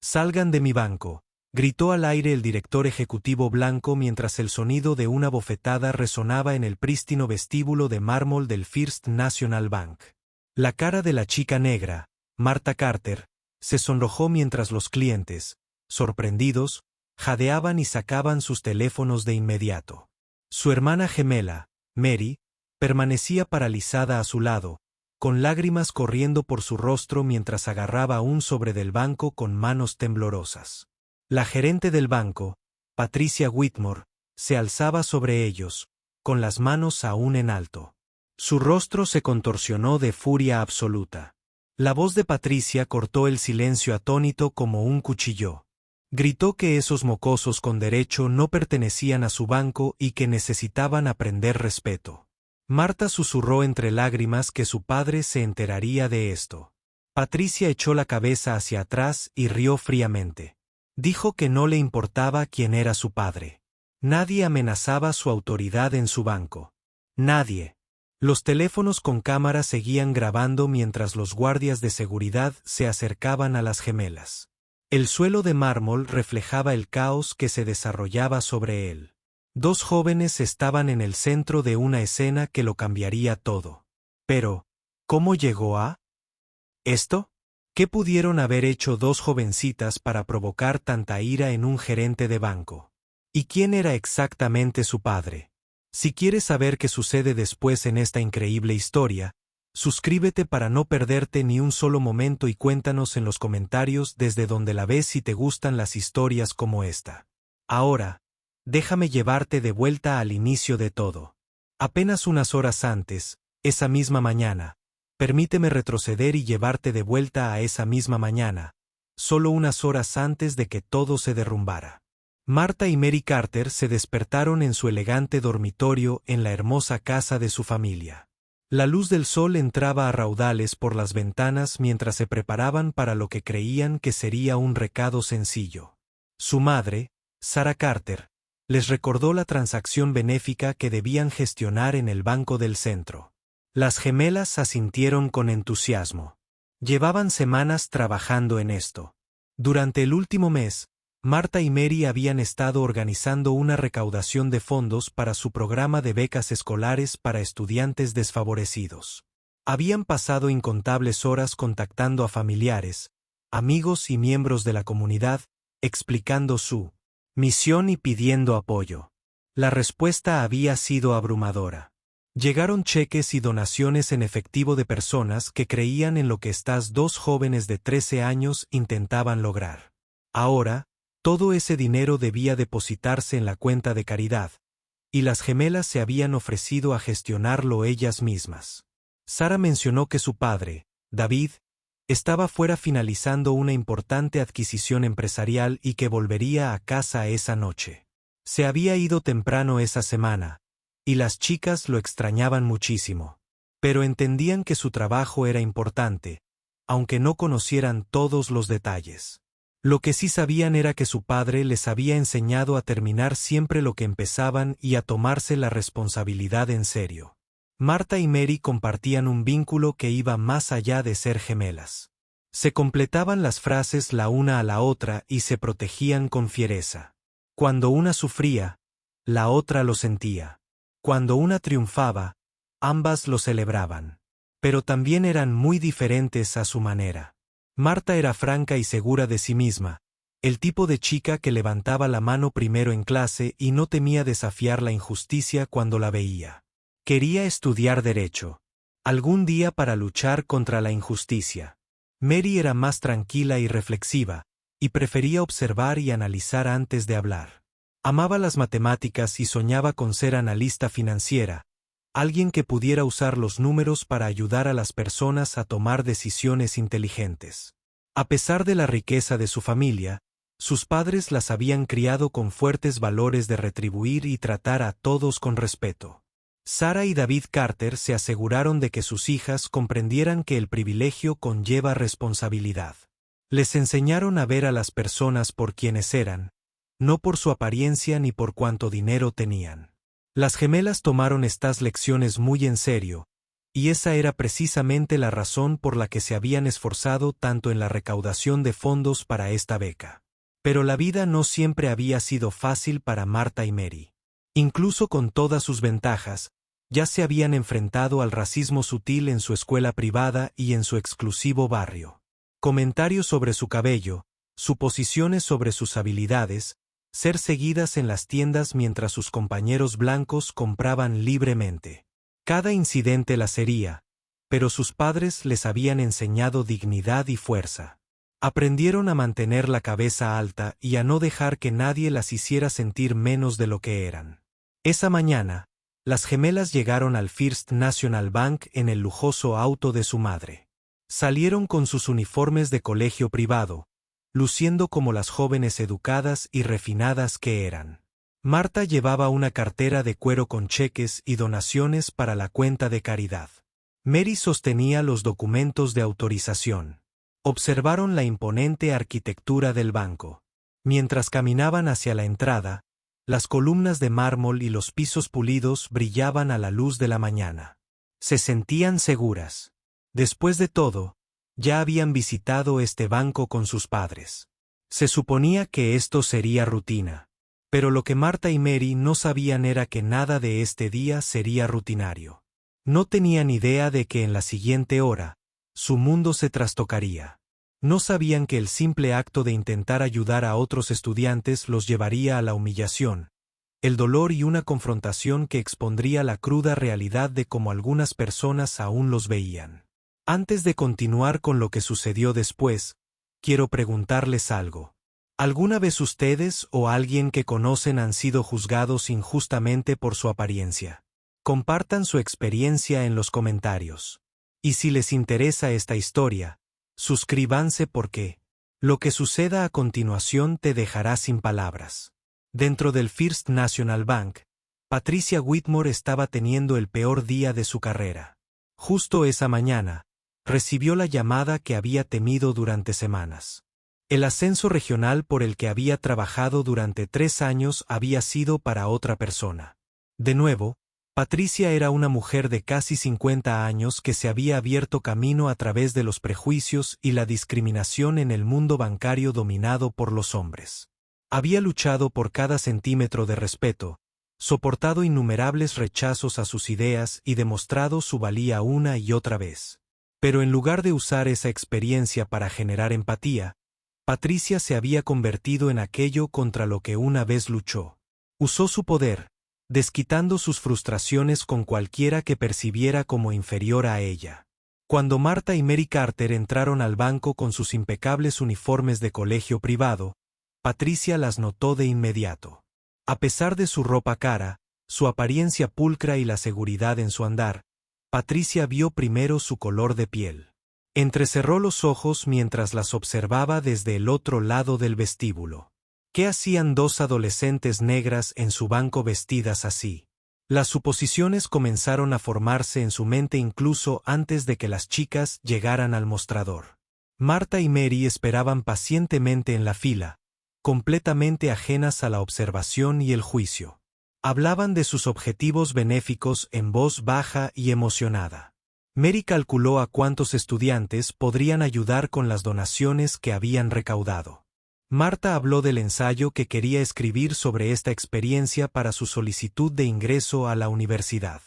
Salgan de mi banco, gritó al aire el director ejecutivo blanco mientras el sonido de una bofetada resonaba en el prístino vestíbulo de mármol del First National Bank. La cara de la chica negra, Martha Carter, se sonrojó mientras los clientes, sorprendidos, jadeaban y sacaban sus teléfonos de inmediato. Su hermana gemela, Mary, permanecía paralizada a su lado, con lágrimas corriendo por su rostro mientras agarraba un sobre del banco con manos temblorosas. La gerente del banco, Patricia Whitmore, se alzaba sobre ellos, con las manos aún en alto. Su rostro se contorsionó de furia absoluta. La voz de Patricia cortó el silencio atónito como un cuchillo. Gritó que esos mocosos con derecho no pertenecían a su banco y que necesitaban aprender respeto. Marta susurró entre lágrimas que su padre se enteraría de esto. Patricia echó la cabeza hacia atrás y rió fríamente. Dijo que no le importaba quién era su padre. Nadie amenazaba su autoridad en su banco. Nadie. Los teléfonos con cámara seguían grabando mientras los guardias de seguridad se acercaban a las gemelas. El suelo de mármol reflejaba el caos que se desarrollaba sobre él. Dos jóvenes estaban en el centro de una escena que lo cambiaría todo. Pero, ¿cómo llegó a esto? ¿Qué pudieron haber hecho dos jovencitas para provocar tanta ira en un gerente de banco? ¿Y quién era exactamente su padre? Si quieres saber qué sucede después en esta increíble historia, suscríbete para no perderte ni un solo momento y cuéntanos en los comentarios desde donde la ves si te gustan las historias como esta. Ahora, déjame llevarte de vuelta al inicio de todo. Apenas unas horas antes, esa misma mañana, permíteme retroceder y llevarte de vuelta a esa misma mañana, solo unas horas antes de que todo se derrumbara. Martha y Mary Carter se despertaron en su elegante dormitorio en la hermosa casa de su familia. La luz del sol entraba a raudales por las ventanas mientras se preparaban para lo que creían que sería un recado sencillo. Su madre, Sarah Carter, les recordó la transacción benéfica que debían gestionar en el banco del centro. Las gemelas asintieron con entusiasmo. Llevaban semanas trabajando en esto. Durante el último mes, Martha y Mary habían estado organizando una recaudación de fondos para su programa de becas escolares para estudiantes desfavorecidos. Habían pasado incontables horas contactando a familiares, amigos y miembros de la comunidad, explicando su misión y pidiendo apoyo. La respuesta había sido abrumadora. Llegaron cheques y donaciones en efectivo de personas que creían en lo que estas dos jóvenes de 13 años intentaban lograr. Ahora, todo ese dinero debía depositarse en la cuenta de caridad, y las gemelas se habían ofrecido a gestionarlo ellas mismas. Sarah mencionó que su padre, David, estaba fuera finalizando una importante adquisición empresarial y que volvería a casa esa noche. Se había ido temprano esa semana, y las chicas lo extrañaban muchísimo. Pero entendían que su trabajo era importante, aunque no conocieran todos los detalles. Lo que sí sabían era que su padre les había enseñado a terminar siempre lo que empezaban y a tomarse la responsabilidad en serio. Martha y Mary compartían un vínculo que iba más allá de ser gemelas. Se completaban las frases la una a la otra y se protegían con fiereza. Cuando una sufría, la otra lo sentía. Cuando una triunfaba, ambas lo celebraban. Pero también eran muy diferentes a su manera. Martha era franca y segura de sí misma, el tipo de chica que levantaba la mano primero en clase y no temía desafiar la injusticia cuando la veía. Quería estudiar derecho, algún día para luchar contra la injusticia. Mary era más tranquila y reflexiva, y prefería observar y analizar antes de hablar. Amaba las matemáticas y soñaba con ser analista financiera, alguien que pudiera usar los números para ayudar a las personas a tomar decisiones inteligentes. A pesar de la riqueza de su familia, sus padres las habían criado con fuertes valores de retribuir y tratar a todos con respeto. Sarah y David Carter se aseguraron de que sus hijas comprendieran que el privilegio conlleva responsabilidad. Les enseñaron a ver a las personas por quienes eran, no por su apariencia ni por cuánto dinero tenían. Las gemelas tomaron estas lecciones muy en serio, y esa era precisamente la razón por la que se habían esforzado tanto en la recaudación de fondos para esta beca. Pero la vida no siempre había sido fácil para Marta y Mary. Incluso con todas sus ventajas, ya se habían enfrentado al racismo sutil en su escuela privada y en su exclusivo barrio. Comentarios sobre su cabello, suposiciones sobre sus habilidades, ser seguidas en las tiendas mientras sus compañeros blancos compraban libremente. Cada incidente las hería, pero sus padres les habían enseñado dignidad y fuerza. Aprendieron a mantener la cabeza alta y a no dejar que nadie las hiciera sentir menos de lo que eran. Esa mañana, las gemelas llegaron al First National Bank en el lujoso auto de su madre. Salieron con sus uniformes de colegio privado, luciendo como las jóvenes educadas y refinadas que eran. Marta llevaba una cartera de cuero con cheques y donaciones para la cuenta de caridad. Mary sostenía los documentos de autorización. Observaron la imponente arquitectura del banco. Mientras caminaban hacia la entrada, las columnas de mármol y los pisos pulidos brillaban a la luz de la mañana. Se sentían seguras. Después de todo, ya habían visitado este banco con sus padres. Se suponía que esto sería rutina. Pero lo que Marta y Mary no sabían era que nada de este día sería rutinario. No tenían idea de que en la siguiente hora, su mundo se trastocaría. No sabían que el simple acto de intentar ayudar a otros estudiantes los llevaría a la humillación, el dolor y una confrontación que expondría la cruda realidad de cómo algunas personas aún los veían. Antes de continuar con lo que sucedió después, quiero preguntarles algo. ¿Alguna vez ustedes o alguien que conocen han sido juzgados injustamente por su apariencia? Compartan su experiencia en los comentarios. Y si les interesa esta historia, suscríbanse porque lo que suceda a continuación te dejará sin palabras. Dentro del First National Bank, Patricia Whitmore estaba teniendo el peor día de su carrera. Justo esa mañana, recibió la llamada que había temido durante semanas. El ascenso regional por el que había trabajado durante 3 años había sido para otra persona. De nuevo, Patricia era una mujer de casi 50 años que se había abierto camino a través de los prejuicios y la discriminación en el mundo bancario dominado por los hombres. Había luchado por cada centímetro de respeto, soportado innumerables rechazos a sus ideas y demostrado su valía una y otra vez. Pero en lugar de usar esa experiencia para generar empatía, Patricia se había convertido en aquello contra lo que una vez luchó. Usó su poder, desquitando sus frustraciones con cualquiera que percibiera como inferior a ella. Cuando Marta y Mary Carter entraron al banco con sus impecables uniformes de colegio privado, Patricia las notó de inmediato. A pesar de su ropa cara, su apariencia pulcra y la seguridad en su andar, Patricia vio primero su color de piel. Entrecerró los ojos mientras las observaba desde el otro lado del vestíbulo. ¿Qué hacían 2 adolescentes negras en su banco vestidas así? Las suposiciones comenzaron a formarse en su mente incluso antes de que las chicas llegaran al mostrador. Marta y Mary esperaban pacientemente en la fila, completamente ajenas a la observación y el juicio. Hablaban de sus objetivos benéficos en voz baja y emocionada. Mary calculó a cuántos estudiantes podrían ayudar con las donaciones que habían recaudado. Marta habló del ensayo que quería escribir sobre esta experiencia para su solicitud de ingreso a la universidad.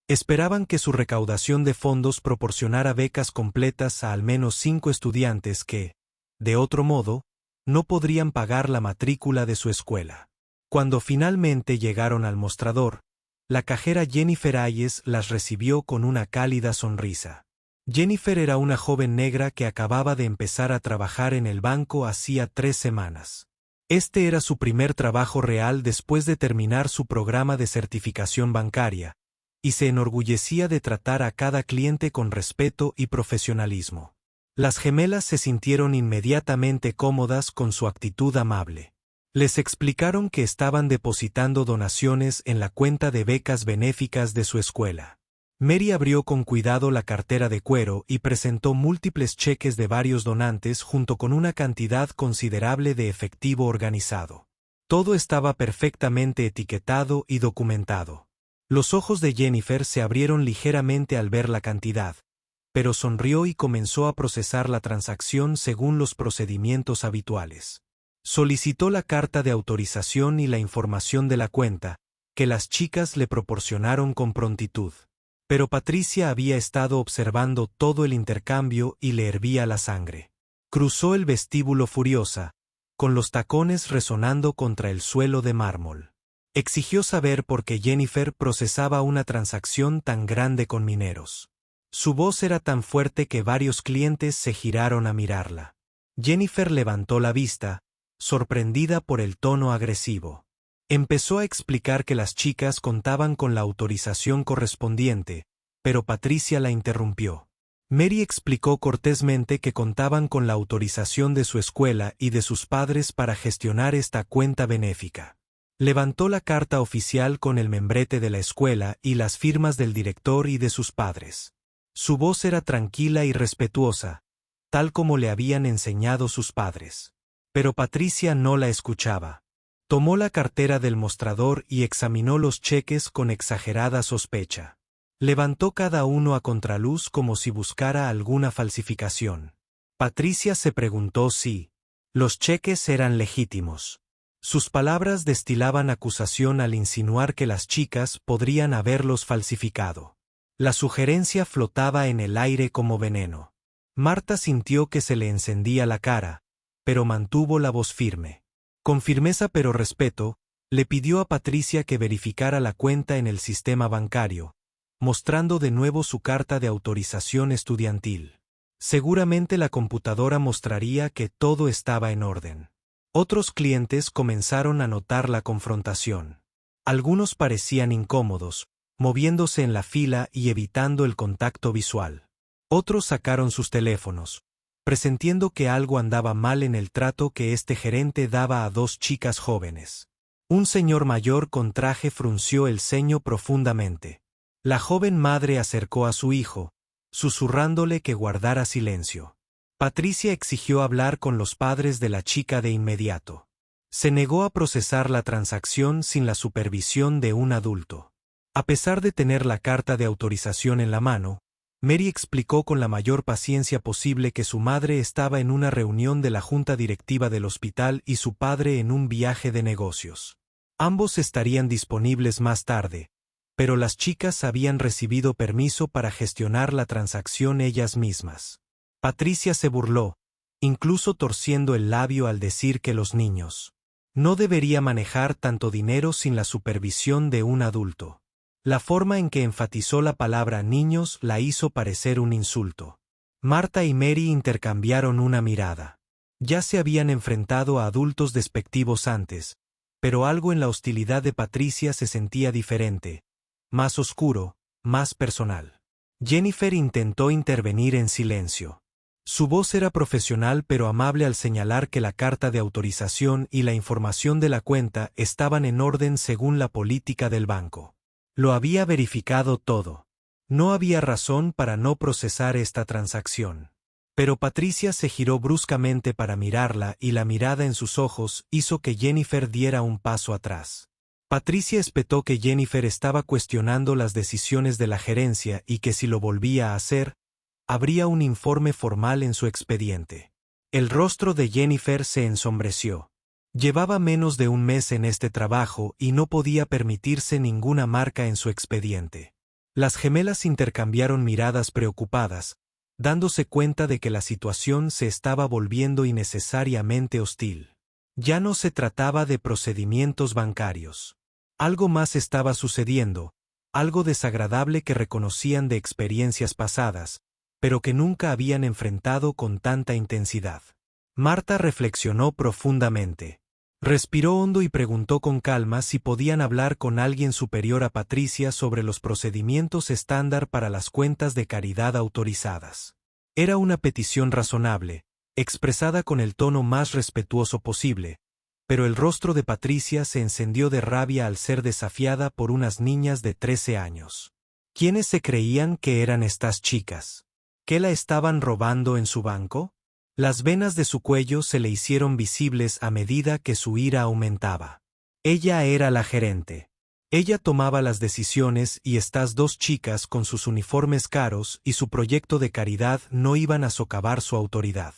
Esperaban que su recaudación de fondos proporcionara becas completas a al menos 5 estudiantes que, de otro modo, no podrían pagar la matrícula de su escuela. Cuando finalmente llegaron al mostrador, la cajera Jennifer Hayes las recibió con una cálida sonrisa. Jennifer era una joven negra que acababa de empezar a trabajar en el banco hacía 3 semanas. Este era su primer trabajo real después de terminar su programa de certificación bancaria, y se enorgullecía de tratar a cada cliente con respeto y profesionalismo. Las gemelas se sintieron inmediatamente cómodas con su actitud amable. Les explicaron que estaban depositando donaciones en la cuenta de becas benéficas de su escuela. Mary abrió con cuidado la cartera de cuero y presentó múltiples cheques de varios donantes junto con una cantidad considerable de efectivo organizado. Todo estaba perfectamente etiquetado y documentado. Los ojos de Jennifer se abrieron ligeramente al ver la cantidad, pero sonrió y comenzó a procesar la transacción según los procedimientos habituales. Solicitó la carta de autorización y la información de la cuenta, que las chicas le proporcionaron con prontitud. Pero Patricia había estado observando todo el intercambio y le hervía la sangre. Cruzó el vestíbulo furiosa, con los tacones resonando contra el suelo de mármol. Exigió saber por qué Jennifer procesaba una transacción tan grande con mineros. Su voz era tan fuerte que varios clientes se giraron a mirarla. Jennifer levantó la vista, sorprendida por el tono agresivo. Empezó a explicar que las chicas contaban con la autorización correspondiente, pero Patricia la interrumpió. Mary explicó cortésmente que contaban con la autorización de su escuela y de sus padres para gestionar esta cuenta benéfica. Levantó la carta oficial con el membrete de la escuela y las firmas del director y de sus padres. Su voz era tranquila y respetuosa, tal como le habían enseñado sus padres. Pero Patricia no la escuchaba. Tomó la cartera del mostrador y examinó los cheques con exagerada sospecha. Levantó cada uno a contraluz como si buscara alguna falsificación. Patricia se preguntó si los cheques eran legítimos. Sus palabras destilaban acusación al insinuar que las chicas podrían haberlos falsificado. La sugerencia flotaba en el aire como veneno. Marta sintió que se le encendía la cara, pero mantuvo la voz firme. Con firmeza pero respeto, le pidió a Patricia que verificara la cuenta en el sistema bancario, mostrando de nuevo su carta de autorización estudiantil. Seguramente la computadora mostraría que todo estaba en orden. Otros clientes comenzaron a notar la confrontación. Algunos parecían incómodos, moviéndose en la fila y evitando el contacto visual. Otros sacaron sus teléfonos, presintiendo que algo andaba mal en el trato que este gerente daba a dos chicas jóvenes. Un señor mayor con traje frunció el ceño profundamente. La joven madre acercó a su hijo, susurrándole que guardara silencio. Patricia exigió hablar con los padres de la chica de inmediato. Se negó a procesar la transacción sin la supervisión de un adulto. A pesar de tener la carta de autorización en la mano, Mary explicó con la mayor paciencia posible que su madre estaba en una reunión de la junta directiva del hospital y su padre en un viaje de negocios. Ambos estarían disponibles más tarde, pero las chicas habían recibido permiso para gestionar la transacción ellas mismas. Patricia se burló, incluso torciendo el labio al decir que los niños no debería manejar tanto dinero sin la supervisión de un adulto. La forma en que enfatizó la palabra niños la hizo parecer un insulto. Marta y Mary intercambiaron una mirada. Ya se habían enfrentado a adultos despectivos antes, pero algo en la hostilidad de Patricia se sentía diferente, más oscuro, más personal. Jennifer intentó intervenir en silencio. Su voz era profesional pero amable al señalar que la carta de autorización y la información de la cuenta estaban en orden según la política del banco. Lo había verificado todo. No había razón para no procesar esta transacción. Pero Patricia se giró bruscamente para mirarla y la mirada en sus ojos hizo que Jennifer diera un paso atrás. Patricia espetó que Jennifer estaba cuestionando las decisiones de la gerencia y que si lo volvía a hacer, habría un informe formal en su expediente. El rostro de Jennifer se ensombreció. Llevaba menos de un mes en este trabajo y no podía permitirse ninguna marca en su expediente. Las gemelas intercambiaron miradas preocupadas, dándose cuenta de que la situación se estaba volviendo innecesariamente hostil. Ya no se trataba de procedimientos bancarios. Algo más estaba sucediendo, algo desagradable que reconocían de experiencias pasadas, pero que nunca habían enfrentado con tanta intensidad. Marta reflexionó profundamente. Respiró hondo y preguntó con calma si podían hablar con alguien superior a Patricia sobre los procedimientos estándar para las cuentas de caridad autorizadas. Era una petición razonable, expresada con el tono más respetuoso posible, pero el rostro de Patricia se encendió de rabia al ser desafiada por unas niñas de 13 años. ¿Quiénes se creían que eran estas chicas? ¿Qué la estaban robando en su banco? Las venas de su cuello se le hicieron visibles a medida que su ira aumentaba. Ella era la gerente. Ella tomaba las decisiones y estas dos chicas con sus uniformes caros y su proyecto de caridad no iban a socavar su autoridad.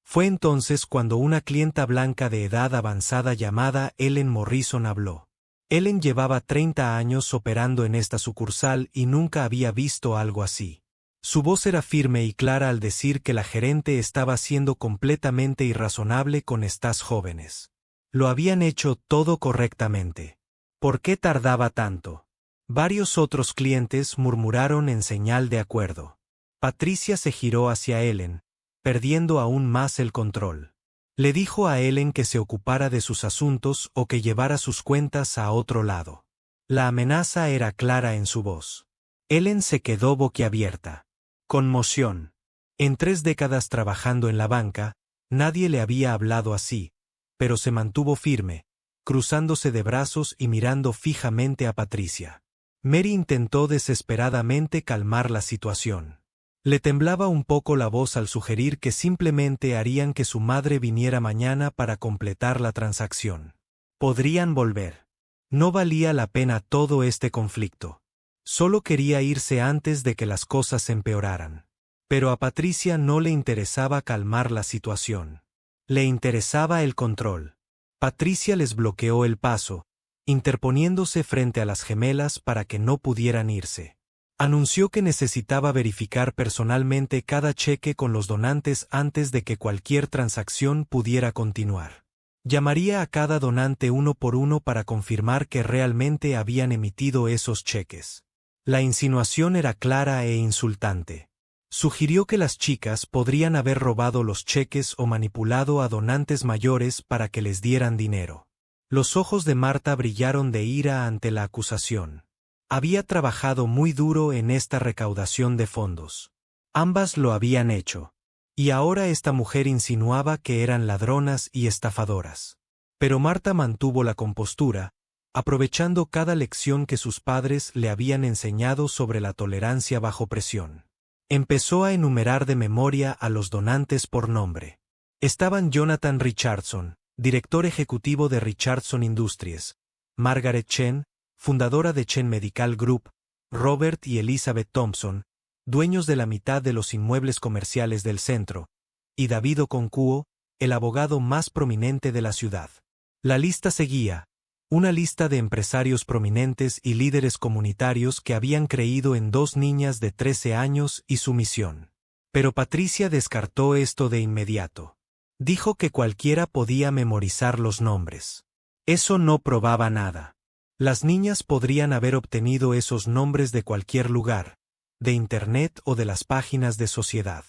Fue entonces cuando una clienta blanca de edad avanzada llamada Ellen Morrison habló. Ellen llevaba 30 años operando en esta sucursal y nunca había visto algo así. Su voz era firme y clara al decir que la gerente estaba siendo completamente irrazonable con estas jóvenes. Lo habían hecho todo correctamente. ¿Por qué tardaba tanto? Varios otros clientes murmuraron en señal de acuerdo. Patricia se giró hacia Ellen, perdiendo aún más el control. Le dijo a Ellen que se ocupara de sus asuntos o que llevara sus cuentas a otro lado. La amenaza era clara en su voz. Ellen se quedó boquiabierta. Conmoción. En 3 décadas trabajando en la banca, nadie le había hablado así, pero se mantuvo firme, cruzándose de brazos y mirando fijamente a Patricia. Mary intentó desesperadamente calmar la situación. Le temblaba un poco la voz al sugerir que simplemente harían que su madre viniera mañana para completar la transacción. Podrían volver. No valía la pena todo este conflicto. Solo quería irse antes de que las cosas empeoraran. Pero a Patricia no le interesaba calmar la situación. Le interesaba el control. Patricia les bloqueó el paso, interponiéndose frente a las gemelas para que no pudieran irse. Anunció que necesitaba verificar personalmente cada cheque con los donantes antes de que cualquier transacción pudiera continuar. Llamaría a cada donante uno por uno para confirmar que realmente habían emitido esos cheques. La insinuación era clara e insultante. Sugirió que las chicas podrían haber robado los cheques o manipulado a donantes mayores para que les dieran dinero. Los ojos de Marta brillaron de ira ante la acusación. Había trabajado muy duro en esta recaudación de fondos. Ambas lo habían hecho. Y ahora esta mujer insinuaba que eran ladronas y estafadoras. Pero Marta mantuvo la compostura, aprovechando cada lección que sus padres le habían enseñado sobre la tolerancia bajo presión. Empezó a enumerar de memoria a los donantes por nombre. Estaban Jonathan Richardson, director ejecutivo de Richardson Industries, Margaret Chen, fundadora de Chen Medical Group, Robert y Elizabeth Thompson, dueños de la mitad de los inmuebles comerciales del centro, y David Okonkwo, el abogado más prominente de la ciudad. La lista seguía. Una lista de empresarios prominentes y líderes comunitarios que habían creído en 2 niñas de 13 años y su misión. Pero Patricia descartó esto de inmediato. Dijo que cualquiera podía memorizar los nombres. Eso no probaba nada. Las niñas podrían haber obtenido esos nombres de cualquier lugar, de Internet o de las páginas de sociedad.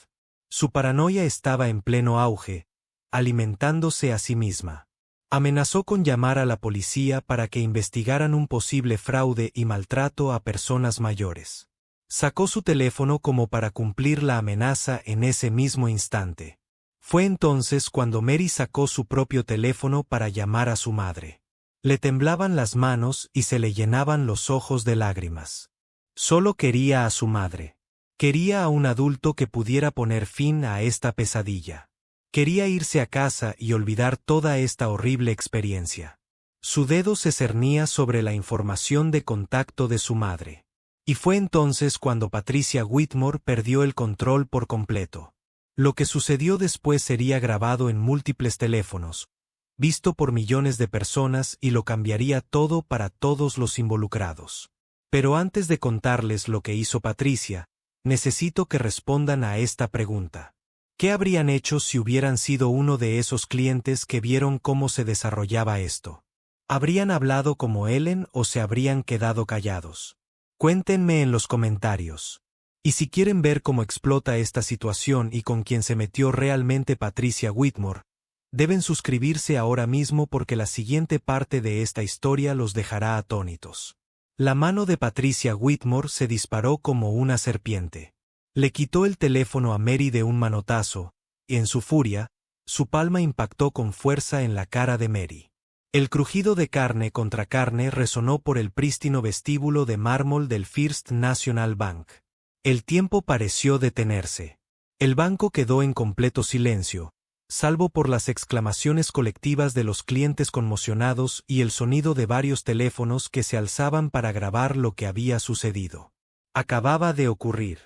Su paranoia estaba en pleno auge, alimentándose a sí misma. Amenazó con llamar a la policía para que investigaran un posible fraude y maltrato a personas mayores. Sacó su teléfono como para cumplir la amenaza en ese mismo instante. Fue entonces cuando Mary sacó su propio teléfono para llamar a su madre. Le temblaban las manos y se le llenaban los ojos de lágrimas. Solo quería a su madre. Quería a un adulto que pudiera poner fin a esta pesadilla. Quería irse a casa y olvidar toda esta horrible experiencia. Su dedo se cernía sobre la información de contacto de su madre. Y fue entonces cuando Patricia Whitmore perdió el control por completo. Lo que sucedió después sería grabado en múltiples teléfonos, visto por millones de personas y lo cambiaría todo para todos los involucrados. Pero antes de contarles lo que hizo Patricia, necesito que respondan a esta pregunta. ¿Qué habrían hecho si hubieran sido uno de esos clientes que vieron cómo se desarrollaba esto? ¿Habrían hablado como Ellen o se habrían quedado callados? Cuéntenme en los comentarios. Y si quieren ver cómo explota esta situación y con quién se metió realmente Patricia Whitmore, deben suscribirse ahora mismo porque la siguiente parte de esta historia los dejará atónitos. La mano de Patricia Whitmore se disparó como una serpiente. Le quitó el teléfono a Mary de un manotazo, y en su furia, su palma impactó con fuerza en la cara de Mary. El crujido de carne contra carne resonó por el prístino vestíbulo de mármol del First National Bank. El tiempo pareció detenerse. El banco quedó en completo silencio, salvo por las exclamaciones colectivas de los clientes conmocionados y el sonido de varios teléfonos que se alzaban para grabar lo que había sucedido. Acababa de ocurrir.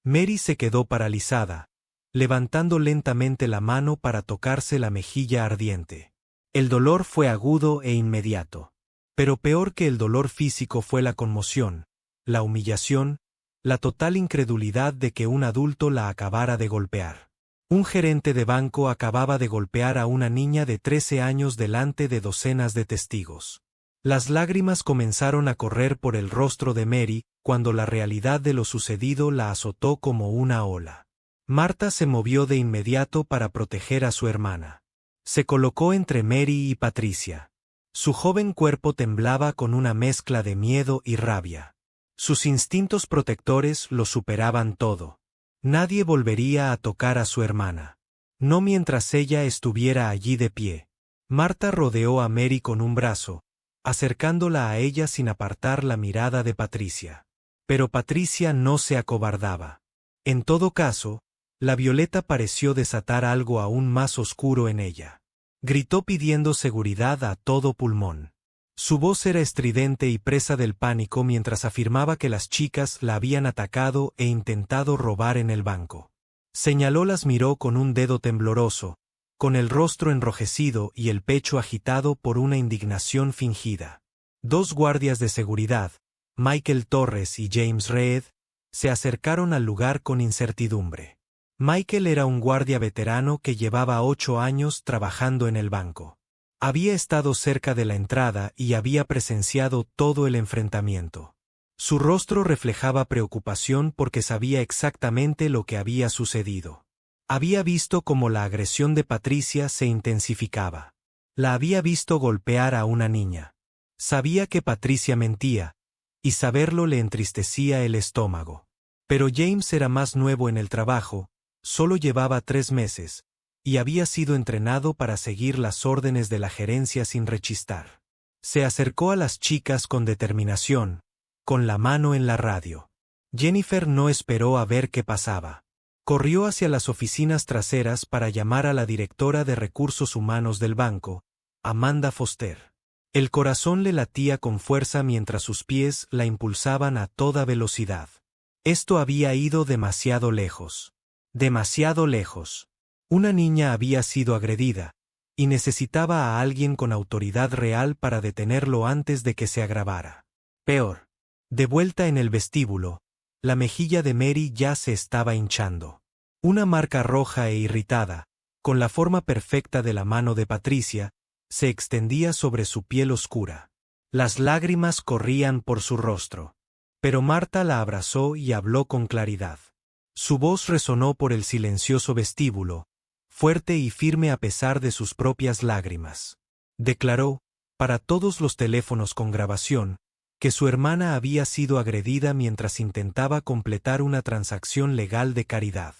Mary se quedó paralizada, levantando lentamente la mano para tocarse la mejilla ardiente. El dolor fue agudo e inmediato. Pero peor que el dolor físico fue la conmoción, la humillación, la total incredulidad de que un adulto la acabara de golpear. Un gerente de banco acababa de golpear a una niña de 13 años delante de docenas de testigos. Las lágrimas comenzaron a correr por el rostro de Mary cuando la realidad de lo sucedido la azotó como una ola. Marta se movió de inmediato para proteger a su hermana. Se colocó entre Mary y Patricia. Su joven cuerpo temblaba con una mezcla de miedo y rabia. Sus instintos protectores lo superaban todo. Nadie volvería a tocar a su hermana. No mientras ella estuviera allí de pie. Marta rodeó a Mary con un brazo, acercándola a ella sin apartar la mirada de Patricia. Pero Patricia no se acobardaba. En todo caso, la violeta pareció desatar algo aún más oscuro en ella. Gritó pidiendo seguridad a todo pulmón. Su voz era estridente y presa del pánico mientras afirmaba que las chicas la habían atacado e intentado robar en el banco. Señaló las miró con un dedo tembloroso, con el rostro enrojecido y el pecho agitado por una indignación fingida. Dos guardias de seguridad, Michael Torres y James Reed, se acercaron al lugar con incertidumbre. Michael era un guardia veterano que llevaba 8 años trabajando en el banco. Había estado cerca de la entrada y había presenciado todo el enfrentamiento. Su rostro reflejaba preocupación porque sabía exactamente lo que había sucedido. Había visto cómo la agresión de Patricia se intensificaba. La había visto golpear a una niña. Sabía que Patricia mentía, y saberlo le entristecía el estómago. Pero James era más nuevo en el trabajo, solo llevaba 3 meses, y había sido entrenado para seguir las órdenes de la gerencia sin rechistar. Se acercó a las chicas con determinación, con la mano en la radio. Jennifer no esperó a ver qué pasaba. Corrió hacia las oficinas traseras para llamar a la directora de recursos humanos del banco, Amanda Foster. El corazón le latía con fuerza mientras sus pies la impulsaban a toda velocidad. Esto había ido demasiado lejos. Demasiado lejos. Una niña había sido agredida, y necesitaba a alguien con autoridad real para detenerlo antes de que se agravara. Peor. De vuelta en el vestíbulo, la mejilla de Mary ya se estaba hinchando. Una marca roja e irritada, con la forma perfecta de la mano de Patricia, se extendía sobre su piel oscura. Las lágrimas corrían por su rostro. Pero Marta la abrazó y habló con claridad. Su voz resonó por el silencioso vestíbulo, fuerte y firme a pesar de sus propias lágrimas. Declaró, para todos los teléfonos con grabación, que su hermana había sido agredida mientras intentaba completar una transacción legal de caridad.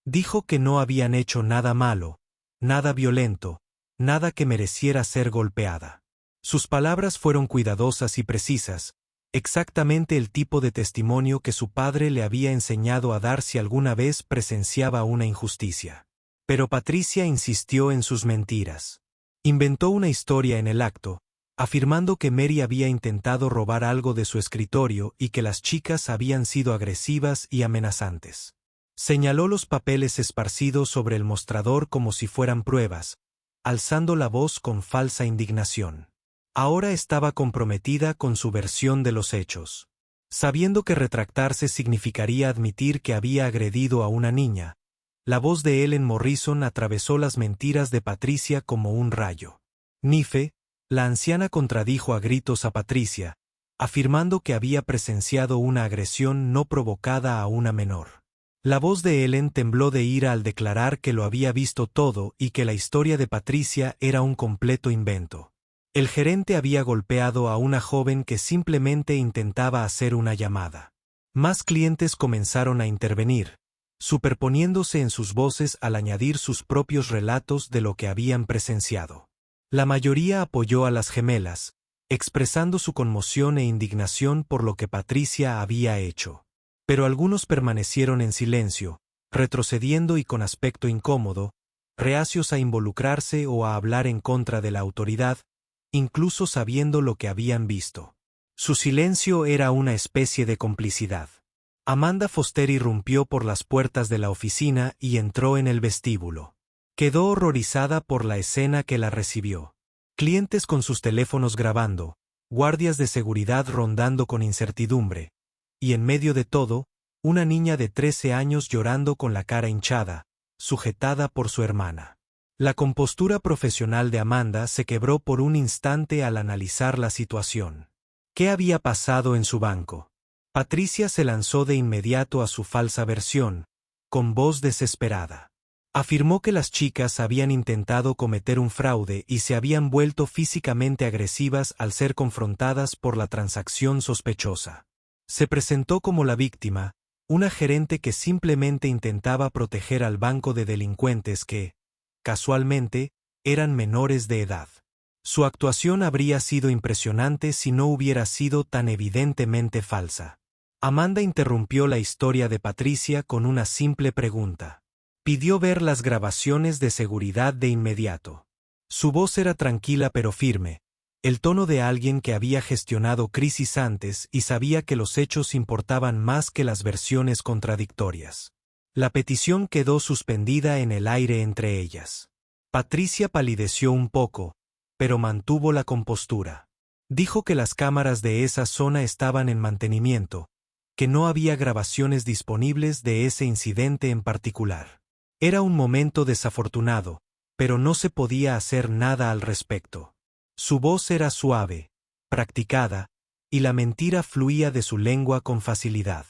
Dijo que no habían hecho nada malo, nada violento, nada que mereciera ser golpeada. Sus palabras fueron cuidadosas y precisas, exactamente el tipo de testimonio que su padre le había enseñado a dar si alguna vez presenciaba una injusticia. Pero Patricia insistió en sus mentiras. Inventó una historia en el acto, afirmando que Mary había intentado robar algo de su escritorio y que las chicas habían sido agresivas y amenazantes. Señaló los papeles esparcidos sobre el mostrador como si fueran pruebas, alzando la voz con falsa indignación. Ahora estaba comprometida con su versión de los hechos. Sabiendo que retractarse significaría admitir que había agredido a una niña, la voz de Ellen Morrison atravesó las mentiras de Patricia como un rayo. Nife, la anciana contradijo a gritos a Patricia, afirmando que había presenciado una agresión no provocada a una menor. La voz de Ellen tembló de ira al declarar que lo había visto todo y que la historia de Patricia era un completo invento. El gerente había golpeado a una joven que simplemente intentaba hacer una llamada. Más clientes comenzaron a intervenir, superponiéndose en sus voces al añadir sus propios relatos de lo que habían presenciado. La mayoría apoyó a las gemelas, expresando su conmoción e indignación por lo que Patricia había hecho. Pero algunos permanecieron en silencio, retrocediendo y con aspecto incómodo, reacios a involucrarse o a hablar en contra de la autoridad, incluso sabiendo lo que habían visto. Su silencio era una especie de complicidad. Amanda Foster irrumpió por las puertas de la oficina y entró en el vestíbulo. Quedó horrorizada por la escena que la recibió. Clientes con sus teléfonos grabando, guardias de seguridad rondando con incertidumbre, y en medio de todo, una niña de 13 años llorando con la cara hinchada, sujetada por su hermana. La compostura profesional de Amanda se quebró por un instante al analizar la situación. ¿Qué había pasado en su banco? Patricia se lanzó de inmediato a su falsa versión, con voz desesperada. Afirmó que las chicas habían intentado cometer un fraude y se habían vuelto físicamente agresivas al ser confrontadas por la transacción sospechosa. Se presentó como la víctima, una gerente que simplemente intentaba proteger al banco de delincuentes que, casualmente, eran menores de edad. Su actuación habría sido impresionante si no hubiera sido tan evidentemente falsa. Amanda interrumpió la historia de Patricia con una simple pregunta. Pidió ver las grabaciones de seguridad de inmediato. Su voz era tranquila pero firme, el tono de alguien que había gestionado crisis antes y sabía que los hechos importaban más que las versiones contradictorias. La petición quedó suspendida en el aire entre ellas. Patricia palideció un poco, pero mantuvo la compostura. Dijo que las cámaras de esa zona estaban en mantenimiento, que no había grabaciones disponibles de ese incidente en particular. Era un momento desafortunado, pero no se podía hacer nada al respecto. Su voz era suave, practicada, y la mentira fluía de su lengua con facilidad.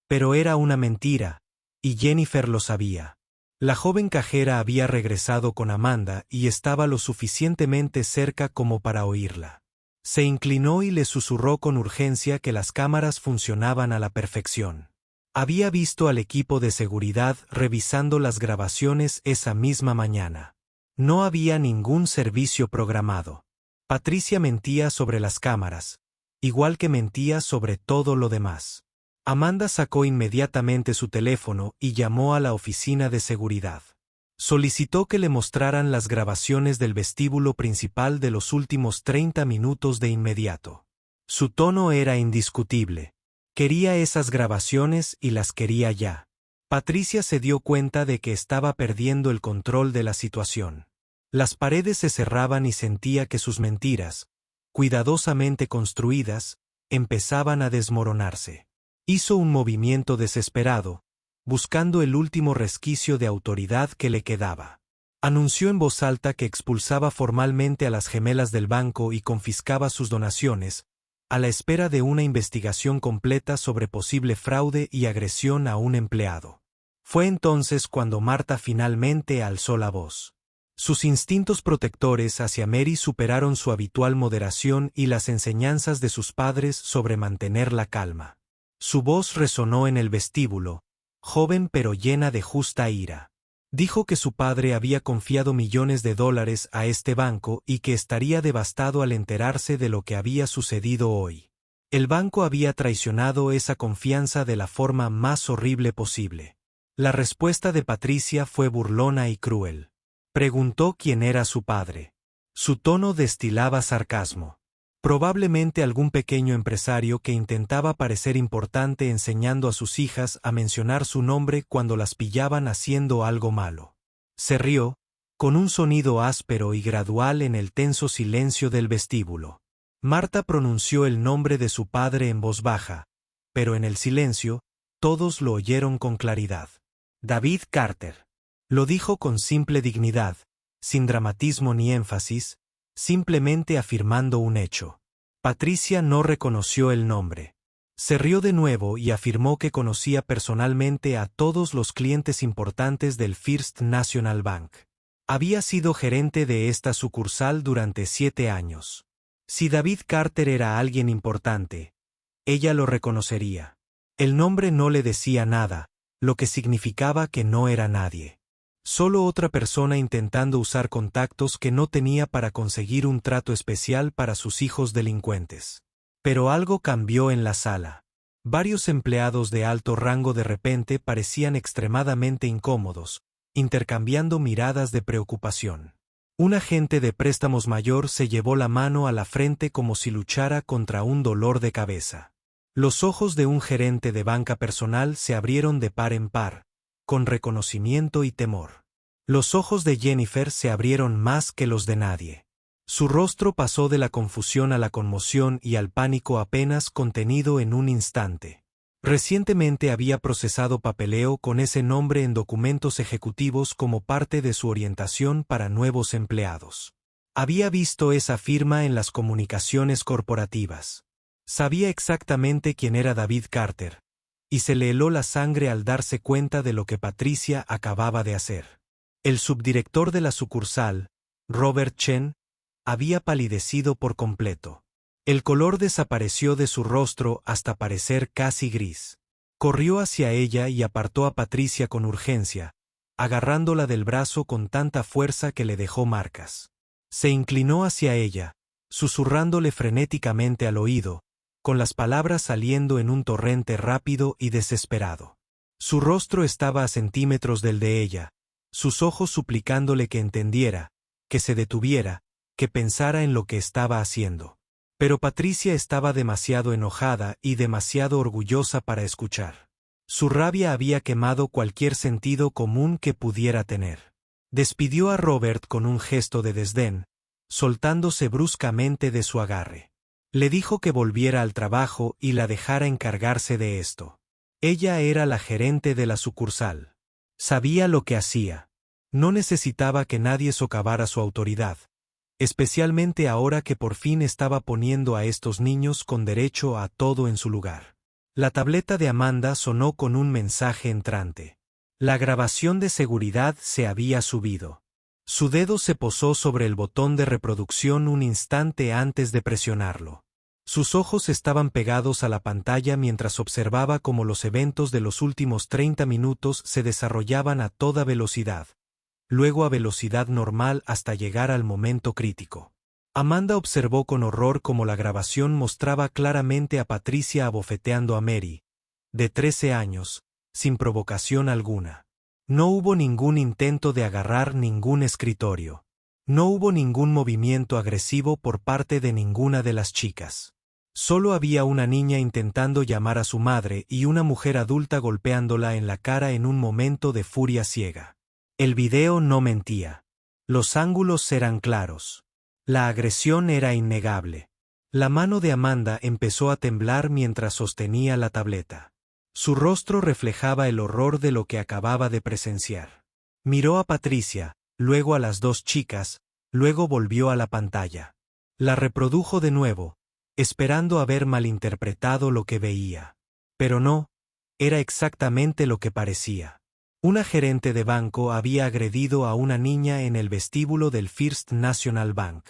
Pero era una mentira, y Jennifer lo sabía. La joven cajera había regresado con Amanda y estaba lo suficientemente cerca como para oírla. Se inclinó y le susurró con urgencia que las cámaras funcionaban a la perfección. Había visto al equipo de seguridad revisando las grabaciones esa misma mañana. No había ningún servicio programado. Patricia mentía sobre las cámaras, igual que mentía sobre todo lo demás. Amanda sacó inmediatamente su teléfono y llamó a la oficina de seguridad. Solicitó que le mostraran las grabaciones del vestíbulo principal de los últimos 30 minutos de inmediato. Su tono era indiscutible. Quería esas grabaciones y las quería ya. Patricia se dio cuenta de que estaba perdiendo el control de la situación. Las paredes se cerraban y sentía que sus mentiras, cuidadosamente construidas, empezaban a desmoronarse. Hizo un movimiento desesperado, buscando el último resquicio de autoridad que le quedaba. Anunció en voz alta que expulsaba formalmente a las gemelas del banco y confiscaba sus donaciones, a la espera de una investigación completa sobre posible fraude y agresión a un empleado. Fue entonces cuando Marta finalmente alzó la voz. Sus instintos protectores hacia Mary superaron su habitual moderación y las enseñanzas de sus padres sobre mantener la calma. Su voz resonó en el vestíbulo, joven pero llena de justa ira. Dijo que su padre había confiado millones de dólares a este banco y que estaría devastado al enterarse de lo que había sucedido hoy. El banco había traicionado esa confianza de la forma más horrible posible. La respuesta de Patricia fue burlona y cruel. Preguntó quién era su padre. Su tono destilaba sarcasmo. Probablemente algún pequeño empresario que intentaba parecer importante enseñando a sus hijas a mencionar su nombre cuando las pillaban haciendo algo malo. Se rió, con un sonido áspero y gradual en el tenso silencio del vestíbulo. Marta pronunció el nombre de su padre en voz baja, pero en el silencio, todos lo oyeron con claridad. David Carter. Lo dijo con simple dignidad, sin dramatismo ni énfasis, simplemente afirmando un hecho. Patricia no reconoció el nombre. Se rió de nuevo y afirmó que conocía personalmente a todos los clientes importantes del First National Bank. Había sido gerente de esta sucursal durante 7 años. Si David Carter era alguien importante, ella lo reconocería. El nombre no le decía nada, lo que significaba que no era nadie. Solo otra persona intentando usar contactos que no tenía para conseguir un trato especial para sus hijos delincuentes. Pero algo cambió en la sala. Varios empleados de alto rango de repente parecían extremadamente incómodos, intercambiando miradas de preocupación. Un agente de préstamos mayor se llevó la mano a la frente como si luchara contra un dolor de cabeza. Los ojos de un gerente de banca personal se abrieron de par en par, con reconocimiento y temor. Los ojos de Jennifer se abrieron más que los de nadie. Su rostro pasó de la confusión a la conmoción y al pánico apenas contenido en un instante. Recientemente había procesado papeleo con ese nombre en documentos ejecutivos como parte de su orientación para nuevos empleados. Había visto esa firma en las comunicaciones corporativas. Sabía exactamente quién era David Carter, y se le heló la sangre al darse cuenta de lo que Patricia acababa de hacer. El subdirector de la sucursal, Robert Chen, había palidecido por completo. El color desapareció de su rostro hasta parecer casi gris. Corrió hacia ella y apartó a Patricia con urgencia, agarrándola del brazo con tanta fuerza que le dejó marcas. Se inclinó hacia ella, susurrándole frenéticamente al oído, con las palabras saliendo en un torrente rápido y desesperado. Su rostro estaba a centímetros del de ella, sus ojos suplicándole que entendiera, que se detuviera, que pensara en lo que estaba haciendo. Pero Patricia estaba demasiado enojada y demasiado orgullosa para escuchar. Su rabia había quemado cualquier sentido común que pudiera tener. Despidió a Robert con un gesto de desdén, soltándose bruscamente de su agarre. Le dijo que volviera al trabajo y la dejara encargarse de esto. Ella era la gerente de la sucursal. Sabía lo que hacía. No necesitaba que nadie socavara su autoridad, especialmente ahora que por fin estaba poniendo a estos niños con derecho a todo en su lugar. La tableta de Amanda sonó con un mensaje entrante. La grabación de seguridad se había subido. Su dedo se posó sobre el botón de reproducción un instante antes de presionarlo. Sus ojos estaban pegados a la pantalla mientras observaba cómo los eventos de los últimos 30 minutos se desarrollaban a toda velocidad, luego a velocidad normal hasta llegar al momento crítico. Amanda observó con horror cómo la grabación mostraba claramente a Patricia abofeteando a Mary, de 13 años, sin provocación alguna. No hubo ningún intento de agarrar ningún escritorio. No hubo ningún movimiento agresivo por parte de ninguna de las chicas. Solo había una niña intentando llamar a su madre y una mujer adulta golpeándola en la cara en un momento de furia ciega. El video no mentía. Los ángulos eran claros. La agresión era innegable. La mano de Amanda empezó a temblar mientras sostenía la tableta. Su rostro reflejaba el horror de lo que acababa de presenciar. Miró a Patricia, luego a las dos chicas, luego volvió a la pantalla. La reprodujo de nuevo, esperando haber malinterpretado lo que veía. Pero no, era exactamente lo que parecía. Una gerente de banco había agredido a una niña en el vestíbulo del First National Bank.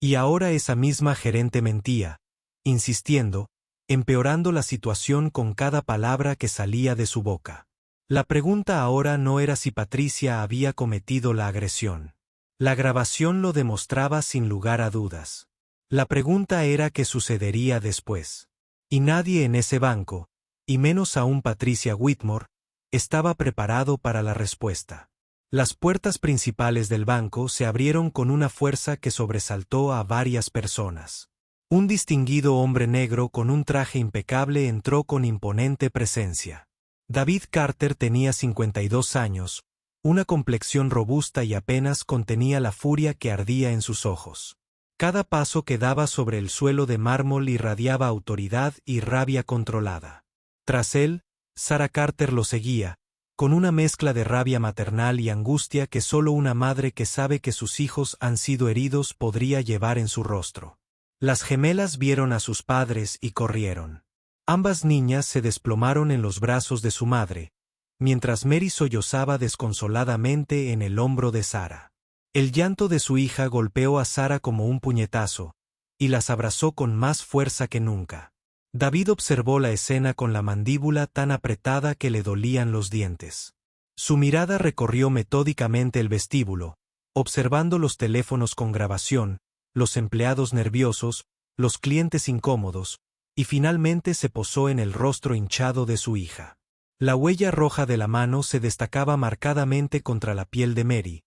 Y ahora esa misma gerente mentía, insistiendo, empeorando la situación con cada palabra que salía de su boca. La pregunta ahora no era si Patricia había cometido la agresión. La grabación lo demostraba sin lugar a dudas. La pregunta era qué sucedería después. Y nadie en ese banco, y menos aún Patricia Whitmore, estaba preparado para la respuesta. Las puertas principales del banco se abrieron con una fuerza que sobresaltó a varias personas. Un distinguido hombre negro con un traje impecable entró con imponente presencia. David Carter tenía 52 años, una complexión robusta y apenas contenía la furia que ardía en sus ojos. Cada paso que daba sobre el suelo de mármol irradiaba autoridad y rabia controlada. Tras él, Sarah Carter lo seguía, con una mezcla de rabia maternal y angustia que solo una madre que sabe que sus hijos han sido heridos podría llevar en su rostro. Las gemelas vieron a sus padres y corrieron. Ambas niñas se desplomaron en los brazos de su madre, mientras Mary sollozaba desconsoladamente en el hombro de Sarah. El llanto de su hija golpeó a Sarah como un puñetazo, y las abrazó con más fuerza que nunca. David observó la escena con la mandíbula tan apretada que le dolían los dientes. Su mirada recorrió metódicamente el vestíbulo, observando los teléfonos con grabación, los empleados nerviosos, los clientes incómodos, y finalmente se posó en el rostro hinchado de su hija. La huella roja de la mano se destacaba marcadamente contra la piel de Mary,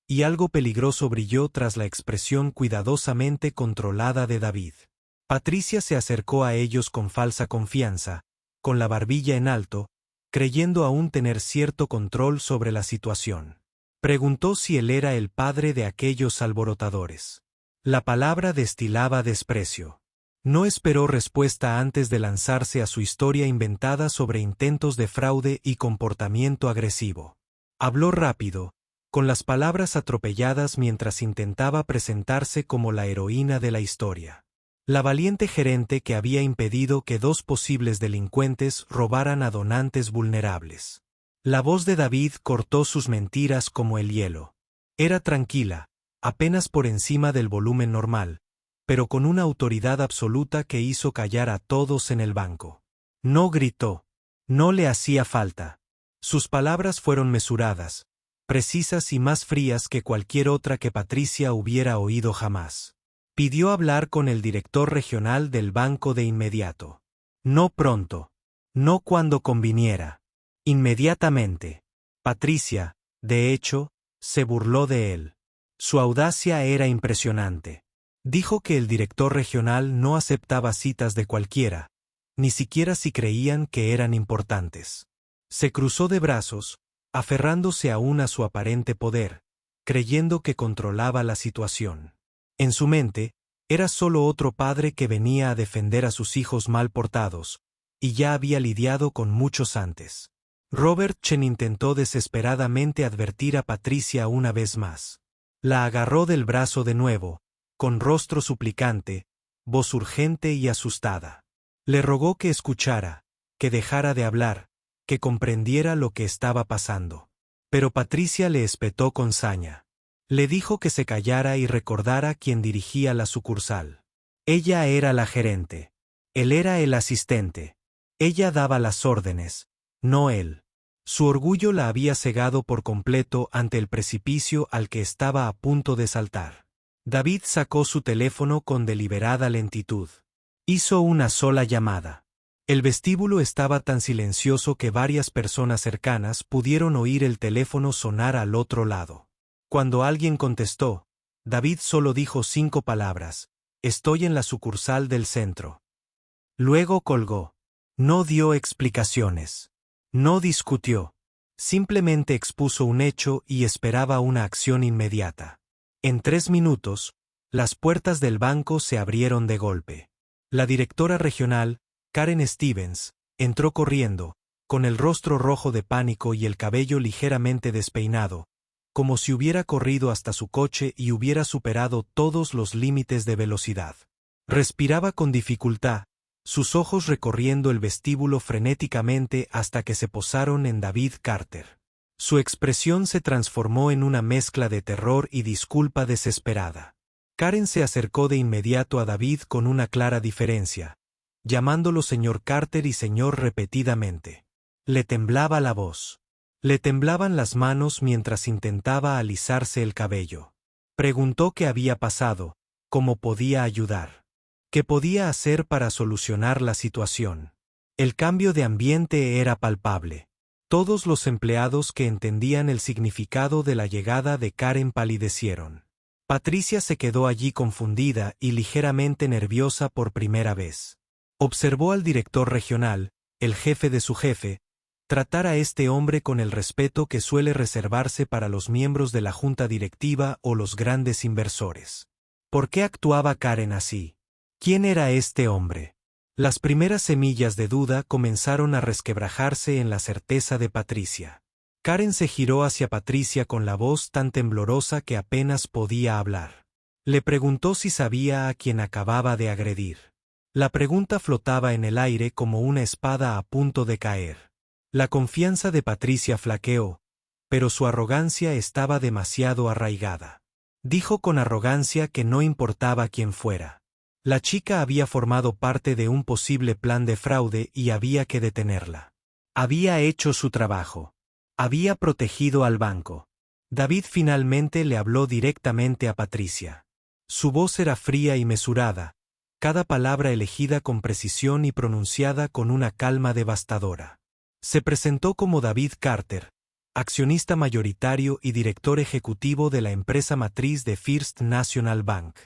y algo peligroso brilló tras la expresión cuidadosamente controlada de David. Patricia se acercó a ellos con falsa confianza, con la barbilla en alto, creyendo aún tener cierto control sobre la situación. Preguntó si él era el padre de aquellos alborotadores. La palabra destilaba desprecio. No esperó respuesta antes de lanzarse a su historia inventada sobre intentos de fraude y comportamiento agresivo. Habló rápido, con las palabras atropelladas mientras intentaba presentarse como la heroína de la historia. La valiente gerente que había impedido que dos posibles delincuentes robaran a donantes vulnerables. La voz de David cortó sus mentiras como el hielo. Era tranquila, apenas por encima del volumen normal, pero con una autoridad absoluta que hizo callar a todos en el banco. No gritó. No le hacía falta. Sus palabras fueron mesuradas, precisas y más frías que cualquier otra que Patricia hubiera oído jamás. Pidió hablar con el director regional del banco de inmediato. No pronto. No cuando conviniera. Inmediatamente. Patricia, de hecho, se burló de él. Su audacia era impresionante. Dijo que el director regional no aceptaba citas de cualquiera, ni siquiera si creían que eran importantes. Se cruzó de brazos, aferrándose aún a su aparente poder, creyendo que controlaba la situación. En su mente, era solo otro padre que venía a defender a sus hijos mal portados, y ya había lidiado con muchos antes. Robert Chen intentó desesperadamente advertir a Patricia una vez más. La agarró del brazo de nuevo, con rostro suplicante, voz urgente y asustada. Le rogó que escuchara, que dejara de hablar, que comprendiera lo que estaba pasando. Pero Patricia le espetó con saña. Le dijo que se callara y recordara quién dirigía la sucursal. Ella era la gerente. Él era el asistente. Ella daba las órdenes, no él. Su orgullo la había cegado por completo ante el precipicio al que estaba a punto de saltar. David sacó su teléfono con deliberada lentitud. Hizo una sola llamada. El vestíbulo estaba tan silencioso que varias personas cercanas pudieron oír el teléfono sonar al otro lado. Cuando alguien contestó, David solo dijo 5 palabras: «Estoy en la sucursal del centro». Luego colgó. No dio explicaciones. No discutió. Simplemente expuso un hecho y esperaba una acción inmediata. En 3 minutos, las puertas del banco se abrieron de golpe. La directora regional, Karen Stevens, entró corriendo, con el rostro rojo de pánico y el cabello ligeramente despeinado, como si hubiera corrido hasta su coche y hubiera superado todos los límites de velocidad. Respiraba con dificultad, sus ojos recorriendo el vestíbulo frenéticamente hasta que se posaron en David Carter. Su expresión se transformó en una mezcla de terror y disculpa desesperada. Karen se acercó de inmediato a David con una clara diferencia, llamándolo señor Carter y señor repetidamente. Le temblaba la voz. Le temblaban las manos mientras intentaba alisarse el cabello. Preguntó qué había pasado, cómo podía ayudar. ¿Qué podía hacer para solucionar la situación? El cambio de ambiente era palpable. Todos los empleados que entendían el significado de la llegada de Karen palidecieron. Patricia se quedó allí confundida y ligeramente nerviosa por primera vez. Observó al director regional, el jefe de su jefe, tratar a este hombre con el respeto que suele reservarse para los miembros de la junta directiva o los grandes inversores. ¿Por qué actuaba Karen así? ¿Quién era este hombre? Las primeras semillas de duda comenzaron a resquebrajarse en la certeza de Patricia. Karen se giró hacia Patricia con la voz tan temblorosa que apenas podía hablar. Le preguntó si sabía a quien acababa de agredir. La pregunta flotaba en el aire como una espada a punto de caer. La confianza de Patricia flaqueó, pero su arrogancia estaba demasiado arraigada. Dijo con arrogancia que no importaba quién fuera. La chica había formado parte de un posible plan de fraude y había que detenerla. Había hecho su trabajo. Había protegido al banco. David finalmente le habló directamente a Patricia. Su voz era fría y mesurada, cada palabra elegida con precisión y pronunciada con una calma devastadora. Se presentó como David Carter, accionista mayoritario y director ejecutivo de la empresa matriz de First National Bank.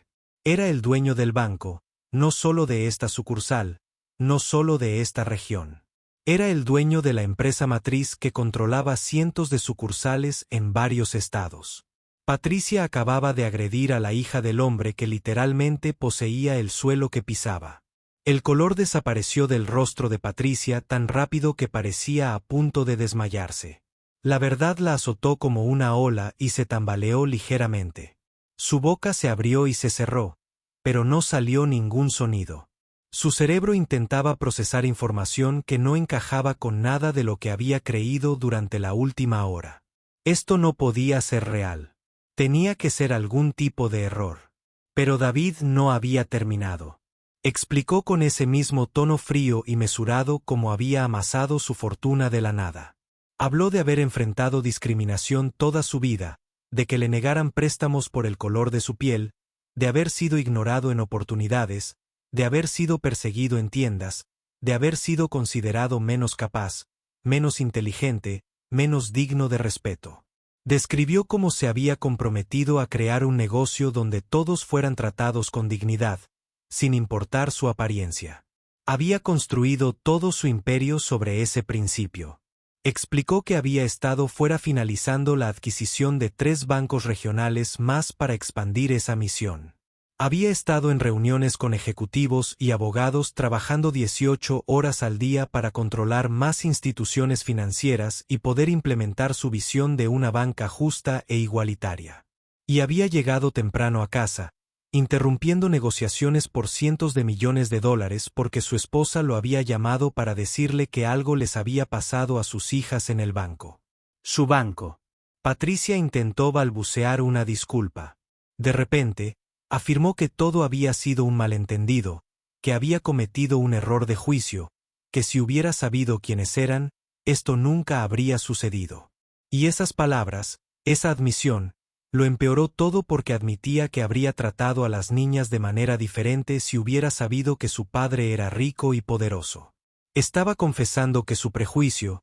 Era el dueño del banco, no solo de esta sucursal, no solo de esta región. Era el dueño de la empresa matriz que controlaba cientos de sucursales en varios estados. Patricia acababa de agredir a la hija del hombre que literalmente poseía el suelo que pisaba. El color desapareció del rostro de Patricia tan rápido que parecía a punto de desmayarse. La verdad la azotó como una ola y se tambaleó ligeramente. Su boca se abrió y se cerró, pero no salió ningún sonido. Su cerebro intentaba procesar información que no encajaba con nada de lo que había creído durante la última hora. Esto no podía ser real. Tenía que ser algún tipo de error. Pero David no había terminado. Explicó con ese mismo tono frío y mesurado cómo había amasado su fortuna de la nada. Habló de haber enfrentado discriminación toda su vida, de que le negaran préstamos por el color de su piel, de haber sido ignorado en oportunidades, de haber sido perseguido en tiendas, de haber sido considerado menos capaz, menos inteligente, menos digno de respeto. Describió cómo se había comprometido a crear un negocio donde todos fueran tratados con dignidad, sin importar su apariencia. Había construido todo su imperio sobre ese principio. Explicó que había estado fuera finalizando la adquisición de 3 bancos regionales más para expandir esa misión. Había estado en reuniones con ejecutivos y abogados trabajando 18 horas al día para controlar más instituciones financieras y poder implementar su visión de una banca justa e igualitaria. Y había llegado temprano a casa, interrumpiendo negociaciones por cientos de millones de dólares porque su esposa lo había llamado para decirle que algo les había pasado a sus hijas en el banco. Su banco. Patricia intentó balbucear una disculpa. De repente, afirmó que todo había sido un malentendido, que había cometido un error de juicio, que si hubiera sabido quiénes eran, esto nunca habría sucedido. Y esas palabras, esa admisión, lo empeoró todo porque admitía que habría tratado a las niñas de manera diferente si hubiera sabido que su padre era rico y poderoso. Estaba confesando que su prejuicio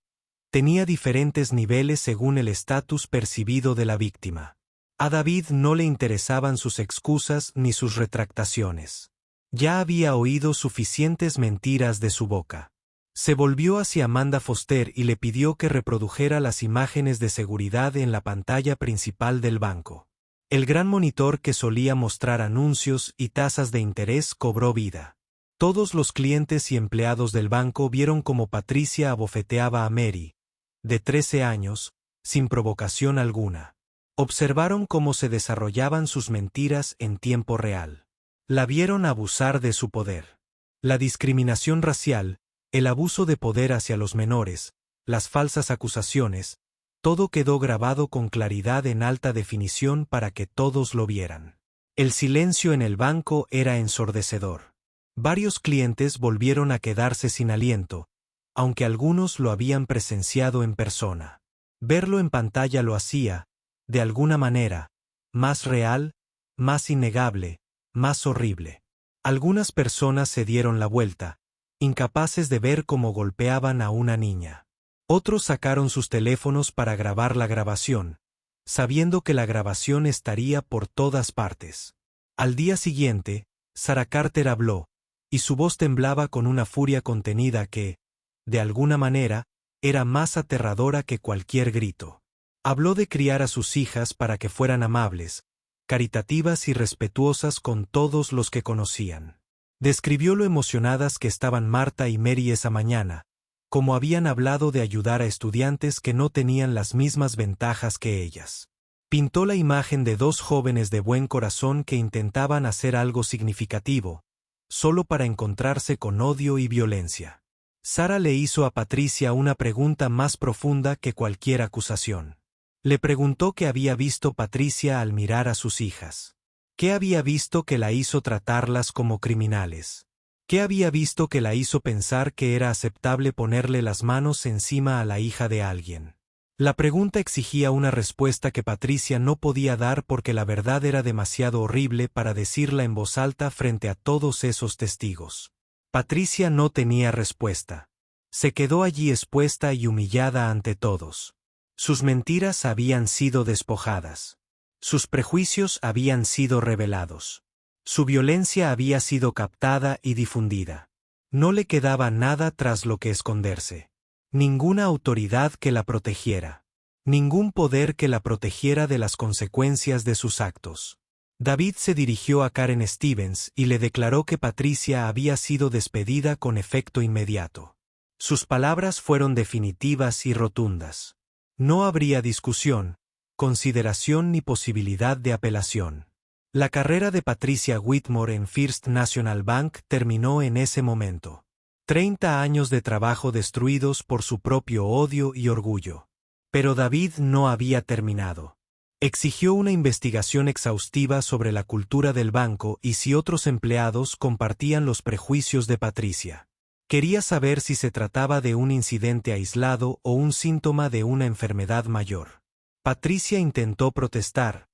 tenía diferentes niveles según el estatus percibido de la víctima. A David no le interesaban sus excusas ni sus retractaciones. Ya había oído suficientes mentiras de su boca. Se volvió hacia Amanda Foster y le pidió que reprodujera las imágenes de seguridad en la pantalla principal del banco. El gran monitor que solía mostrar anuncios y tasas de interés cobró vida. Todos los clientes y empleados del banco vieron cómo Patricia abofeteaba a Mary, de 13 años, sin provocación alguna. Observaron cómo se desarrollaban sus mentiras en tiempo real. La vieron abusar de su poder. La discriminación racial, el abuso de poder hacia los menores, las falsas acusaciones, todo quedó grabado con claridad en alta definición para que todos lo vieran. El silencio en el banco era ensordecedor. Varios clientes volvieron a quedarse sin aliento, aunque algunos lo habían presenciado en persona. Verlo en pantalla lo hacía, de alguna manera, más real, más innegable, más horrible. Algunas personas se dieron la vuelta, incapaces de ver cómo golpeaban a una niña. Otros sacaron sus teléfonos para grabar la grabación, sabiendo que la grabación estaría por todas partes. Al día siguiente, Sarah Carter habló, y su voz temblaba con una furia contenida que, de alguna manera, era más aterradora que cualquier grito. Habló de criar a sus hijas para que fueran amables, caritativas y respetuosas con todos los que conocían. Describió lo emocionadas que estaban Marta y Mary esa mañana, como habían hablado de ayudar a estudiantes que no tenían las mismas ventajas que ellas. Pintó la imagen de 2 jóvenes de buen corazón que intentaban hacer algo significativo, solo para encontrarse con odio y violencia. Sarah le hizo a Patricia una pregunta más profunda que cualquier acusación. Le preguntó qué había visto Patricia al mirar a sus hijas. ¿Qué había visto que la hizo tratarlas como criminales? ¿Qué había visto que la hizo pensar que era aceptable ponerle las manos encima a la hija de alguien? La pregunta exigía una respuesta que Patricia no podía dar porque la verdad era demasiado horrible para decirla en voz alta frente a todos esos testigos. Patricia no tenía respuesta. Se quedó allí expuesta y humillada ante todos. Sus mentiras habían sido despojadas. Sus prejuicios habían sido revelados. Su violencia había sido captada y difundida. No le quedaba nada tras lo que esconderse. Ninguna autoridad que la protegiera. Ningún poder que la protegiera de las consecuencias de sus actos. David se dirigió a Karen Stevens y le declaró que Patricia había sido despedida con efecto inmediato. Sus palabras fueron definitivas y rotundas. No habría discusión, consideración ni posibilidad de apelación. La carrera de Patricia Whitmore en First National Bank terminó en ese momento. 30 años de trabajo destruidos por su propio odio y orgullo. Pero David no había terminado. Exigió una investigación exhaustiva sobre la cultura del banco y si otros empleados compartían los prejuicios de Patricia. Quería saber si se trataba de un incidente aislado o un síntoma de una enfermedad mayor. Patricia intentó protestar,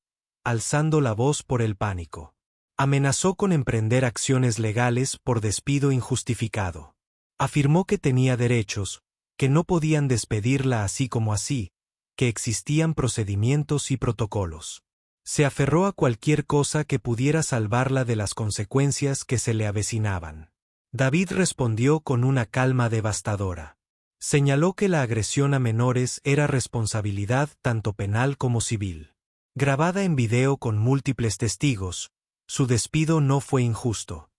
alzando la voz por el pánico. Amenazó con emprender acciones legales por despido injustificado. Afirmó que tenía derechos, que no podían despedirla así como así, que existían procedimientos y protocolos. Se aferró a cualquier cosa que pudiera salvarla de las consecuencias que se le avecinaban. David respondió con una calma devastadora. Señaló que la agresión a menores era responsabilidad tanto penal como civil. Grabada en video con múltiples testigos, su despido no fue injusto,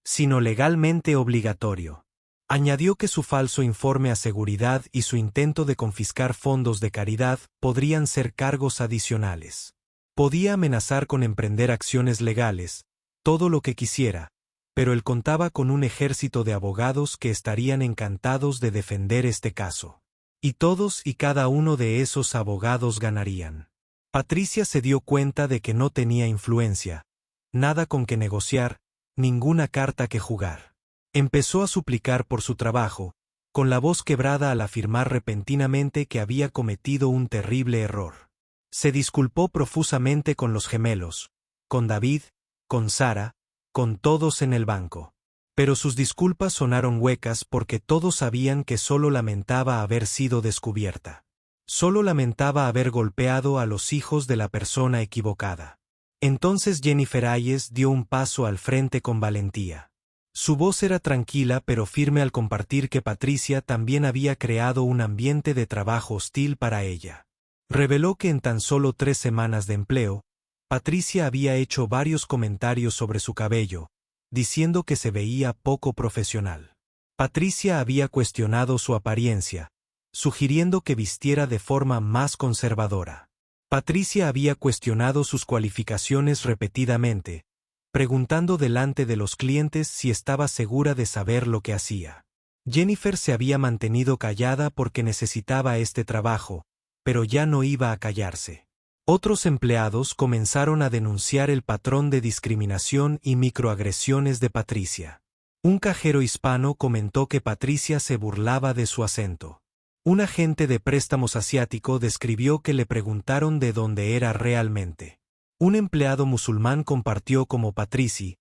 sino legalmente obligatorio. Añadió que su falso informe a seguridad y su intento de confiscar fondos de caridad podrían ser cargos adicionales. Podía amenazar con emprender acciones legales, todo lo que quisiera, pero él contaba con un ejército de abogados que estarían encantados de defender este caso. Y todos y cada uno de esos abogados ganarían. Patricia se dio cuenta de que no tenía influencia, nada con que negociar, ninguna carta que jugar. Empezó a suplicar por su trabajo, con la voz quebrada al afirmar repentinamente que había cometido un terrible error. Se disculpó profusamente con los gemelos, con David, con Sara, con todos en el banco. Pero sus disculpas sonaron huecas porque todos sabían que solo lamentaba haber sido descubierta. Solo lamentaba haber golpeado a los hijos de la persona equivocada. Entonces Jennifer Hayes dio un paso al frente con valentía. Su voz era tranquila pero firme al compartir que Patricia también había creado un ambiente de trabajo hostil para ella. Reveló que en tan solo 3 semanas de empleo, Patricia había hecho varios comentarios sobre su cabello, diciendo que se veía poco profesional. Patricia había cuestionado su apariencia, sugiriendo que vistiera de forma más conservadora. Patricia había cuestionado sus cualificaciones repetidamente, preguntando delante de los clientes si estaba segura de saber lo que hacía. Jennifer se había mantenido callada porque necesitaba este trabajo, pero ya no iba a callarse. Otros empleados comenzaron a denunciar el patrón de discriminación y microagresiones de Patricia. Un cajero hispano comentó que Patricia se burlaba de su acento. Un agente de préstamos asiático describió que le preguntaron de dónde era realmente. Un empleado musulmán compartió cómo Patricia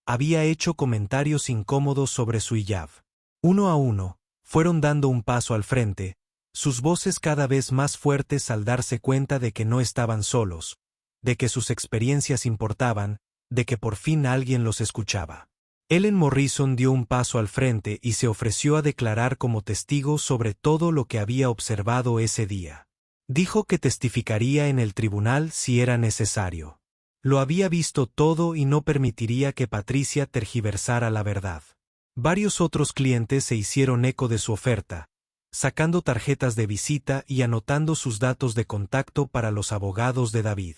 había hecho comentarios incómodos sobre su hijab. Uno a uno, fueron dando un paso al frente, sus voces cada vez más fuertes al darse cuenta de que no estaban solos, de que sus experiencias importaban, de que por fin alguien los escuchaba. Ellen Morrison dio un paso al frente y se ofreció a declarar como testigo sobre todo lo que había observado ese día. Dijo que testificaría en el tribunal si era necesario. Lo había visto todo y no permitiría que Patricia tergiversara la verdad. Varios otros clientes se hicieron eco de su oferta, sacando tarjetas de visita y anotando sus datos de contacto para los abogados de David.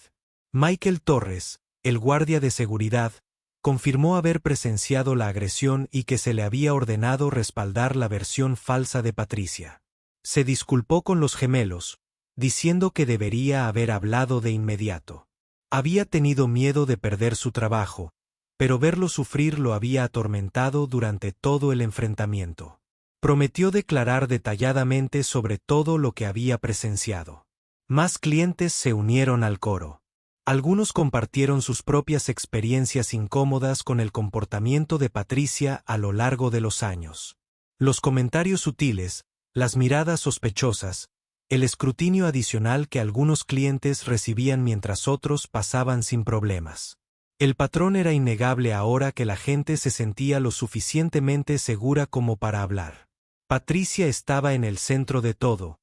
Michael Torres, el guardia de seguridad, confirmó haber presenciado la agresión y que se le había ordenado respaldar la versión falsa de Patricia. Se disculpó con los gemelos, diciendo que debería haber hablado de inmediato. Había tenido miedo de perder su trabajo, pero verlo sufrir lo había atormentado durante todo el enfrentamiento. Prometió declarar detalladamente sobre todo lo que había presenciado. Más clientes se unieron al coro. Algunos compartieron sus propias experiencias incómodas con el comportamiento de Patricia a lo largo de los años. Los comentarios sutiles, las miradas sospechosas, el escrutinio adicional que algunos clientes recibían mientras otros pasaban sin problemas. El patrón era innegable ahora que la gente se sentía lo suficientemente segura como para hablar. Patricia estaba en el centro de todo,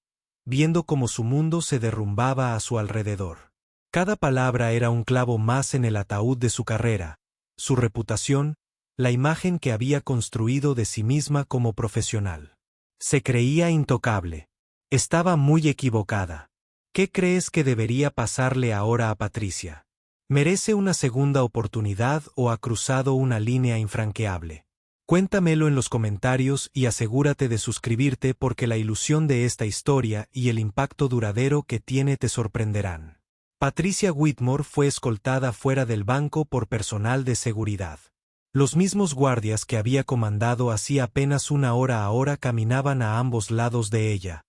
viendo cómo su mundo se derrumbaba a su alrededor. Cada palabra era un clavo más en el ataúd de su carrera, su reputación, la imagen que había construido de sí misma como profesional. Se creía intocable. Estaba muy equivocada. ¿Qué crees que debería pasarle ahora a Patricia? ¿Merece una segunda oportunidad o ha cruzado una línea infranqueable? Cuéntamelo en los comentarios y asegúrate de suscribirte porque la ilusión de esta historia y el impacto duradero que tiene te sorprenderán. Patricia Whitmore fue escoltada fuera del banco por personal de seguridad. Los mismos guardias que había comandado hacía apenas una hora ahora caminaban a ambos lados de ella,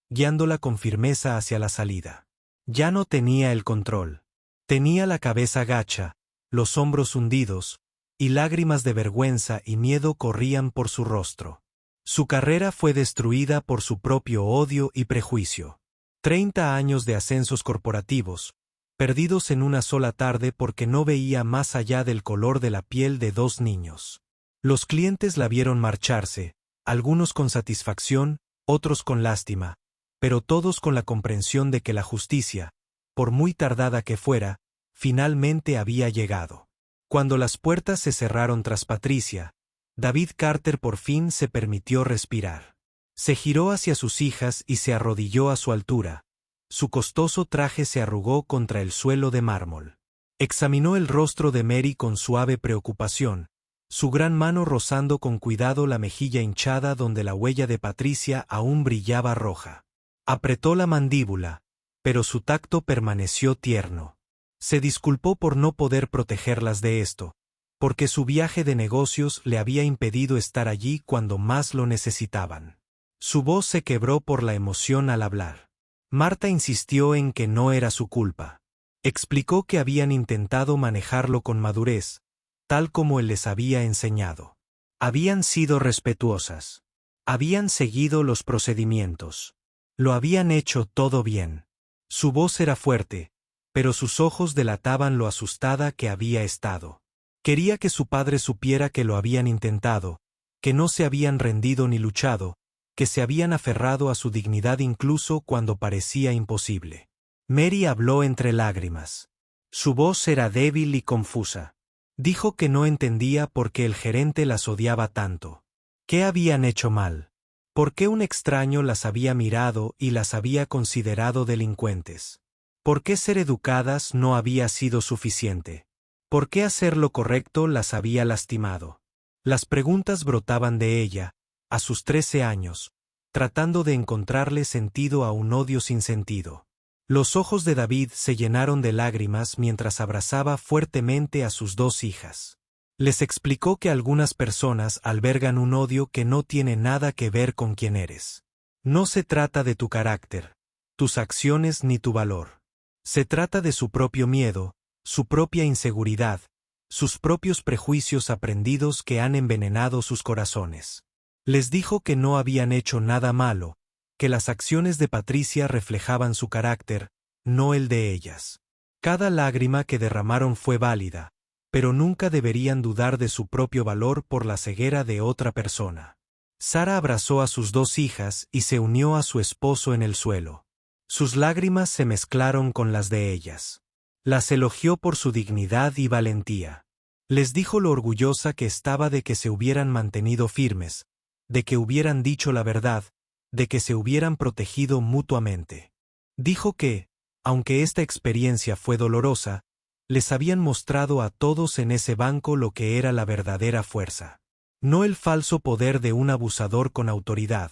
guiándola con firmeza hacia la salida. Ya no tenía el control. Tenía la cabeza gacha, los hombros hundidos, y lágrimas de vergüenza y miedo corrían por su rostro. Su carrera fue destruida por su propio odio y prejuicio. 30 años de ascensos corporativos, perdidos en una sola tarde porque no veía más allá del color de la piel de 2 niños. Los clientes la vieron marcharse, algunos con satisfacción, otros con lástima, pero todos con la comprensión de que la justicia, por muy tardada que fuera, finalmente había llegado. Cuando las puertas se cerraron tras Patricia, David Carter por fin se permitió respirar. Se giró hacia sus hijas y se arrodilló a su altura. Su costoso traje se arrugó contra el suelo de mármol. Examinó el rostro de Mary con suave preocupación, su gran mano rozando con cuidado la mejilla hinchada donde la huella de Patricia aún brillaba roja. Apretó la mandíbula, pero su tacto permaneció tierno. Se disculpó por no poder protegerlas de esto, porque su viaje de negocios le había impedido estar allí cuando más lo necesitaban. Su voz se quebró por la emoción al hablar. Marta insistió en que no era su culpa. Explicó que habían intentado manejarlo con madurez, tal como él les había enseñado. Habían sido respetuosas. Habían seguido los procedimientos. Lo habían hecho todo bien. Su voz era fuerte, pero sus ojos delataban lo asustada que había estado. Quería que su padre supiera que lo habían intentado, que no se habían rendido ni luchado, que se habían aferrado a su dignidad incluso cuando parecía imposible. Mary habló entre lágrimas. Su voz era débil y confusa. Dijo que no entendía por qué el gerente las odiaba tanto. ¿Qué habían hecho mal? ¿Por qué un extraño las había mirado y las había considerado delincuentes? ¿Por qué ser educadas no había sido suficiente? ¿Por qué hacer lo correcto las había lastimado? Las preguntas brotaban de ella, a sus 13 años, tratando de encontrarle sentido a un odio sin sentido. Los ojos de David se llenaron de lágrimas mientras abrazaba fuertemente a sus 2 hijas. Les explicó que algunas personas albergan un odio que no tiene nada que ver con quién eres. No se trata de tu carácter, tus acciones ni tu valor. Se trata de su propio miedo, su propia inseguridad, sus propios prejuicios aprendidos que han envenenado sus corazones. Les dijo que no habían hecho nada malo, que las acciones de Patricia reflejaban su carácter, no el de ellas. Cada lágrima que derramaron fue válida, pero nunca deberían dudar de su propio valor por la ceguera de otra persona. Sara abrazó a sus 2 hijas y se unió a su esposo en el suelo. Sus lágrimas se mezclaron con las de ellas. Las elogió por su dignidad y valentía. Les dijo lo orgullosa que estaba de que se hubieran mantenido firmes, de que hubieran dicho la verdad, de que se hubieran protegido mutuamente. Dijo que, aunque esta experiencia fue dolorosa, les habían mostrado a todos en ese banco lo que era la verdadera fuerza. No el falso poder de un abusador con autoridad,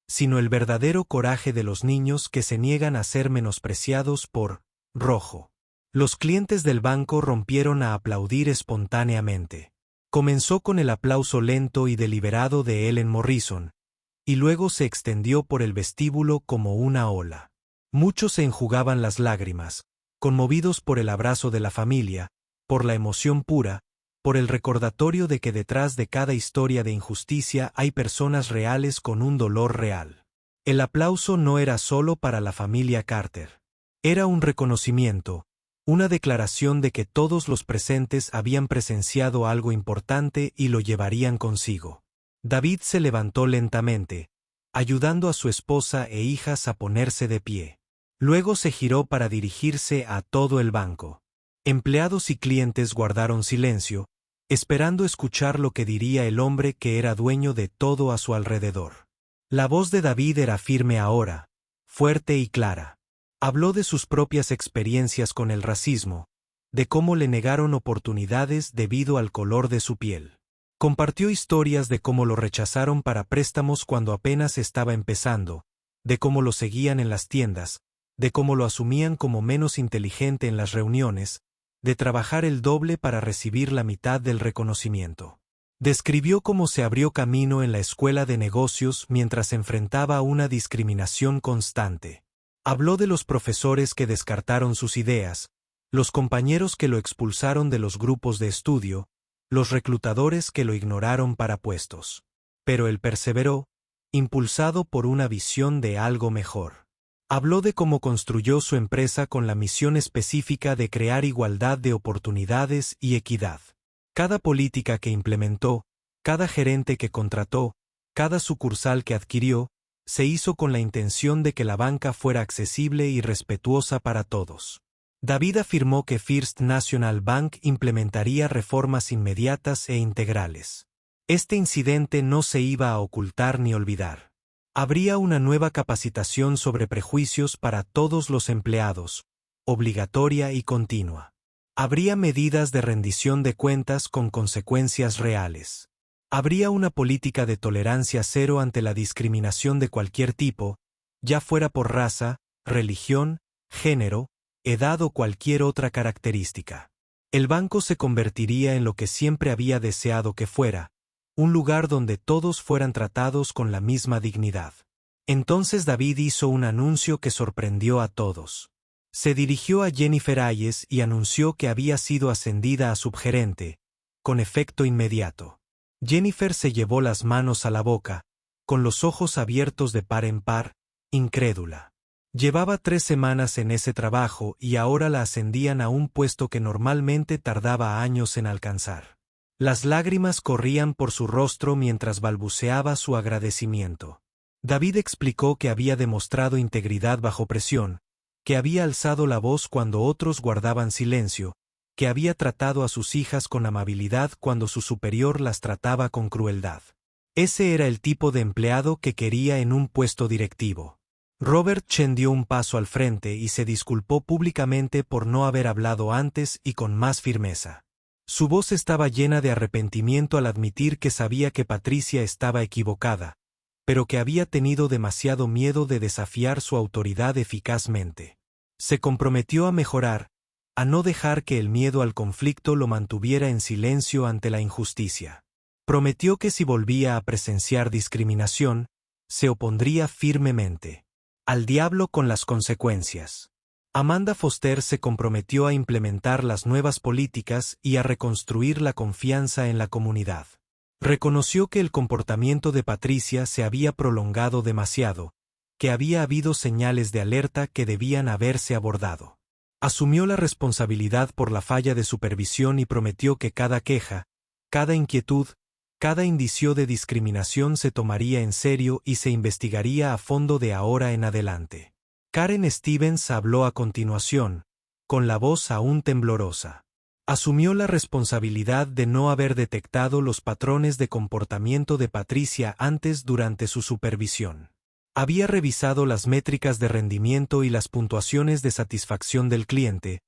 sino el verdadero coraje de los niños que se niegan a ser menospreciados por rojo. Los clientes del banco rompieron a aplaudir espontáneamente. Comenzó con el aplauso lento y deliberado de Ellen Morrison, y luego se extendió por el vestíbulo como una ola. Muchos se enjugaban las lágrimas, conmovidos por el abrazo de la familia, por la emoción pura, por el recordatorio de que detrás de cada historia de injusticia hay personas reales con un dolor real. El aplauso no era solo para la familia Carter. Era un reconocimiento, una declaración de que todos los presentes habían presenciado algo importante y lo llevarían consigo. David se levantó lentamente, ayudando a su esposa e hijas a ponerse de pie. Luego se giró para dirigirse a todo el banco. Empleados y clientes guardaron silencio, esperando escuchar lo que diría el hombre que era dueño de todo a su alrededor. La voz de David era firme ahora, fuerte y clara. Habló de sus propias experiencias con el racismo, de cómo le negaron oportunidades debido al color de su piel. Compartió historias de cómo lo rechazaron para préstamos cuando apenas estaba empezando, de cómo lo seguían en las tiendas, de cómo lo asumían como menos inteligente en las reuniones, de trabajar el doble para recibir la mitad del reconocimiento. Describió cómo se abrió camino en la escuela de negocios mientras enfrentaba una discriminación constante. Habló de los profesores que descartaron sus ideas, los compañeros que lo expulsaron de los grupos de estudio, los reclutadores que lo ignoraron para puestos. Pero él perseveró, impulsado por una visión de algo mejor. Habló de cómo construyó su empresa con la misión específica de crear igualdad de oportunidades y equidad. Cada política que implementó, cada gerente que contrató, cada sucursal que adquirió, se hizo con la intención de que la banca fuera accesible y respetuosa para todos. David afirmó que First National Bank implementaría reformas inmediatas e integrales. Este incidente no se iba a ocultar ni olvidar. Habría una nueva capacitación sobre prejuicios para todos los empleados, obligatoria y continua. Habría medidas de rendición de cuentas con consecuencias reales. Habría una política de tolerancia cero ante la discriminación de cualquier tipo, ya fuera por raza, religión, género, edad o cualquier otra característica. El banco se convertiría en lo que siempre había deseado que fuera, un lugar donde todos fueran tratados con la misma dignidad. Entonces David hizo un anuncio que sorprendió a todos. Se dirigió a Jennifer Hayes y anunció que había sido ascendida a subgerente, con efecto inmediato. Jennifer se llevó las manos a la boca, con los ojos abiertos de par en par, incrédula. Llevaba 3 semanas en ese trabajo y ahora la ascendían a un puesto que normalmente tardaba años en alcanzar. Las lágrimas corrían por su rostro mientras balbuceaba su agradecimiento. David explicó que había demostrado integridad bajo presión, que había alzado la voz cuando otros guardaban silencio, que había tratado a sus hijas con amabilidad cuando su superior las trataba con crueldad. Ese era el tipo de empleado que quería en un puesto directivo. Robert Chen dio un paso al frente y se disculpó públicamente por no haber hablado antes y con más firmeza. Su voz estaba llena de arrepentimiento al admitir que sabía que Patricia estaba equivocada, pero que había tenido demasiado miedo de desafiar su autoridad eficazmente. Se comprometió a mejorar, a no dejar que el miedo al conflicto lo mantuviera en silencio ante la injusticia. Prometió que si volvía a presenciar discriminación, se opondría firmemente. Al diablo con las consecuencias. Amanda Foster se comprometió a implementar las nuevas políticas y a reconstruir la confianza en la comunidad. Reconoció que el comportamiento de Patricia se había prolongado demasiado, que había habido señales de alerta que debían haberse abordado. Asumió la responsabilidad por la falla de supervisión y prometió que cada queja, cada inquietud, cada indicio de discriminación se tomaría en serio y se investigaría a fondo de ahora en adelante. Karen Stevens habló a continuación, con la voz aún temblorosa. Asumió la responsabilidad de no haber detectado los patrones de comportamiento de Patricia antes durante su supervisión. Había revisado las métricas de rendimiento y las puntuaciones de satisfacción del cliente,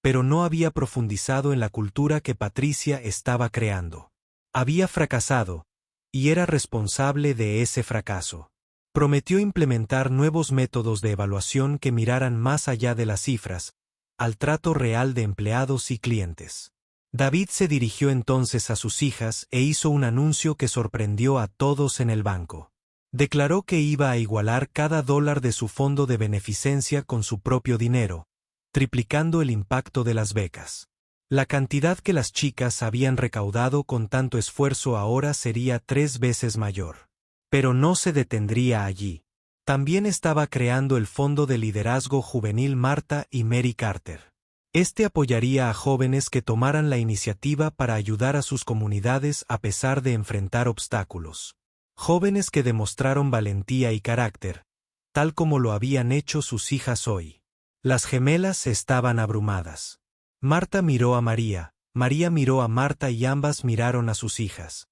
pero no había profundizado en la cultura que Patricia estaba creando. Había fracasado, y era responsable de ese fracaso. Prometió implementar nuevos métodos de evaluación que miraran más allá de las cifras, al trato real de empleados y clientes. David se dirigió entonces a sus hijas e hizo un anuncio que sorprendió a todos en el banco. Declaró que iba a igualar cada dólar de su fondo de beneficencia con su propio dinero, triplicando el impacto de las becas. La cantidad que las chicas habían recaudado con tanto esfuerzo ahora sería 3 veces mayor. Pero no se detendría allí. También estaba creando el Fondo de Liderazgo Juvenil Martha y Mary Carter. Este apoyaría a jóvenes que tomaran la iniciativa para ayudar a sus comunidades a pesar de enfrentar obstáculos. Jóvenes que demostraron valentía y carácter, tal como lo habían hecho sus hijas hoy. Las gemelas estaban abrumadas. Marta miró a María, María miró a Marta y ambas miraron a sus hijas.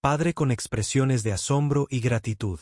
Padre con expresiones de asombro y gratitud.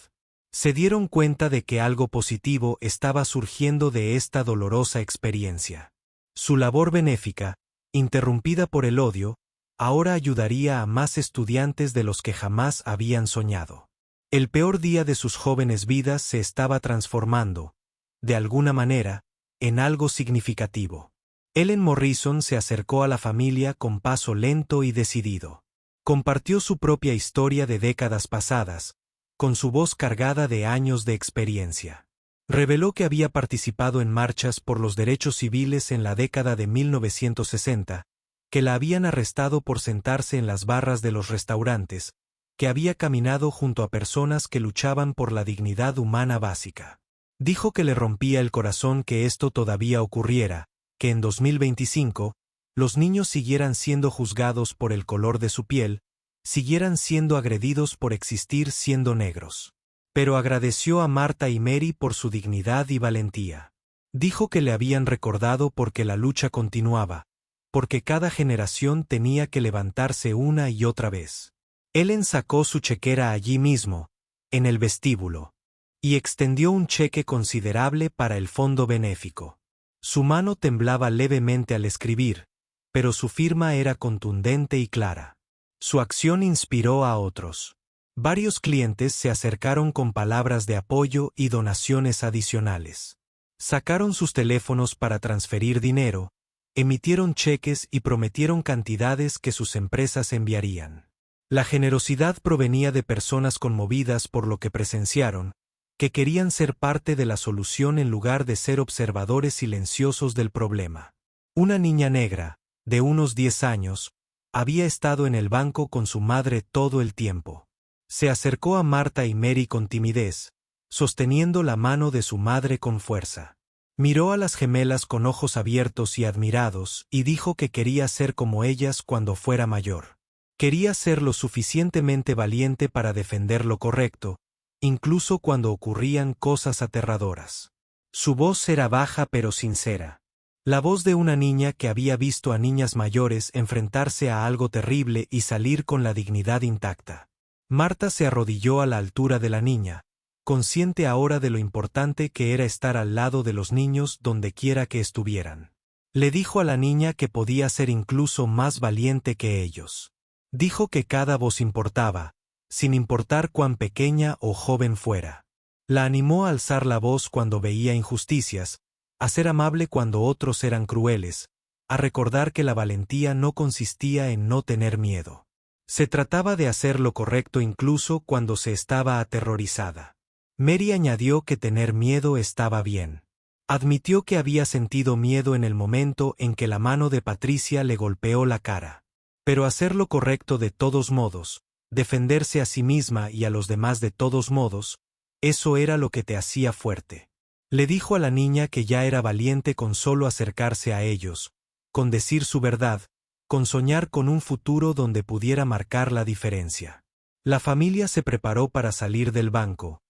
Se dieron cuenta de que algo positivo estaba surgiendo de esta dolorosa experiencia. Su labor benéfica, interrumpida por el odio, ahora ayudaría a más estudiantes de los que jamás habían soñado. El peor día de sus jóvenes vidas se estaba transformando, de alguna manera, en algo significativo. Ellen Morrison se acercó a la familia con paso lento y decidido. Compartió su propia historia de décadas pasadas, con su voz cargada de años de experiencia. Reveló que había participado en marchas por los derechos civiles en la década de 1960, que la habían arrestado por sentarse en las barras de los restaurantes, que había caminado junto a personas que luchaban por la dignidad humana básica. Dijo que le rompía el corazón que esto todavía ocurriera, que en 2025, los niños siguieran siendo juzgados por el color de su piel, siguieran siendo agredidos por existir siendo negros. Pero agradeció a Marta y Mary por su dignidad y valentía. Dijo que le habían recordado porque la lucha continuaba, porque cada generación tenía que levantarse una y otra vez. Ellen sacó su chequera allí mismo, en el vestíbulo, y extendió un cheque considerable para el fondo benéfico. Su mano temblaba levemente al escribir, pero su firma era contundente y clara. Su acción inspiró a otros. Varios clientes se acercaron con palabras de apoyo y donaciones adicionales. Sacaron sus teléfonos para transferir dinero, emitieron cheques y prometieron cantidades que sus empresas enviarían. La generosidad provenía de personas conmovidas por lo que presenciaron, que querían ser parte de la solución en lugar de ser observadores silenciosos del problema. Una niña negra, de unos 10 años, había estado en el banco con su madre todo el tiempo. Se acercó a Marta y Mary con timidez, sosteniendo la mano de su madre con fuerza. Miró a las gemelas con ojos abiertos y admirados y dijo que quería ser como ellas cuando fuera mayor. Quería ser lo suficientemente valiente para defender lo correcto, incluso cuando ocurrían cosas aterradoras. Su voz era baja pero sincera. La voz de una niña que había visto a niñas mayores enfrentarse a algo terrible y salir con la dignidad intacta. Marta se arrodilló a la altura de la niña, consciente ahora de lo importante que era estar al lado de los niños donde quiera que estuvieran. Le dijo a la niña que podía ser incluso más valiente que ellos. Dijo que cada voz importaba, sin importar cuán pequeña o joven fuera. La animó a alzar la voz cuando veía injusticias, a ser amable cuando otros eran crueles, a recordar que la valentía no consistía en no tener miedo. Se trataba de hacer lo correcto incluso cuando se estaba aterrorizada. Mary añadió que tener miedo estaba bien. Admitió que había sentido miedo en el momento en que la mano de Patricia le golpeó la cara. Pero hacer lo correcto de todos modos, defenderse a sí misma y a los demás de todos modos, eso era lo que te hacía fuerte. Le dijo a la niña que ya era valiente con solo acercarse a ellos, con decir su verdad, con soñar con un futuro donde pudiera marcar la diferencia. La familia se preparó para salir del banco,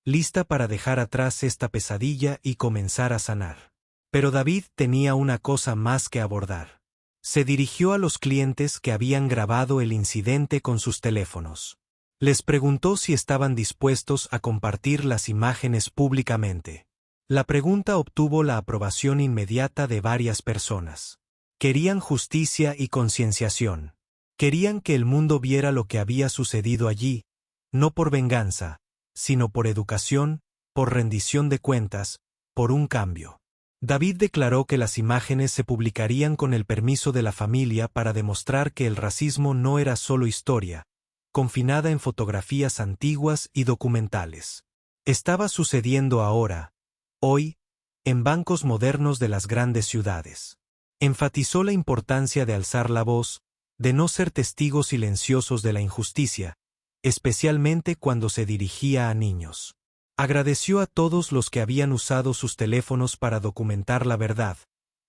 lista para dejar atrás esta pesadilla y comenzar a sanar. Pero David tenía una cosa más que abordar. Se dirigió a los clientes que habían grabado el incidente con sus teléfonos. Les preguntó si estaban dispuestos a compartir las imágenes públicamente. La pregunta obtuvo la aprobación inmediata de varias personas. Querían justicia y concienciación. Querían que el mundo viera lo que había sucedido allí, no por venganza, sino por educación, por rendición de cuentas, por un cambio. David declaró que las imágenes se publicarían con el permiso de la familia para demostrar que el racismo no era solo historia, confinada en fotografías antiguas y documentales. Estaba sucediendo ahora, hoy, en bancos modernos de las grandes ciudades. Enfatizó la importancia de alzar la voz, de no ser testigos silenciosos de la injusticia, especialmente cuando se dirigía a niños. Agradeció a todos los que habían usado sus teléfonos para documentar la verdad,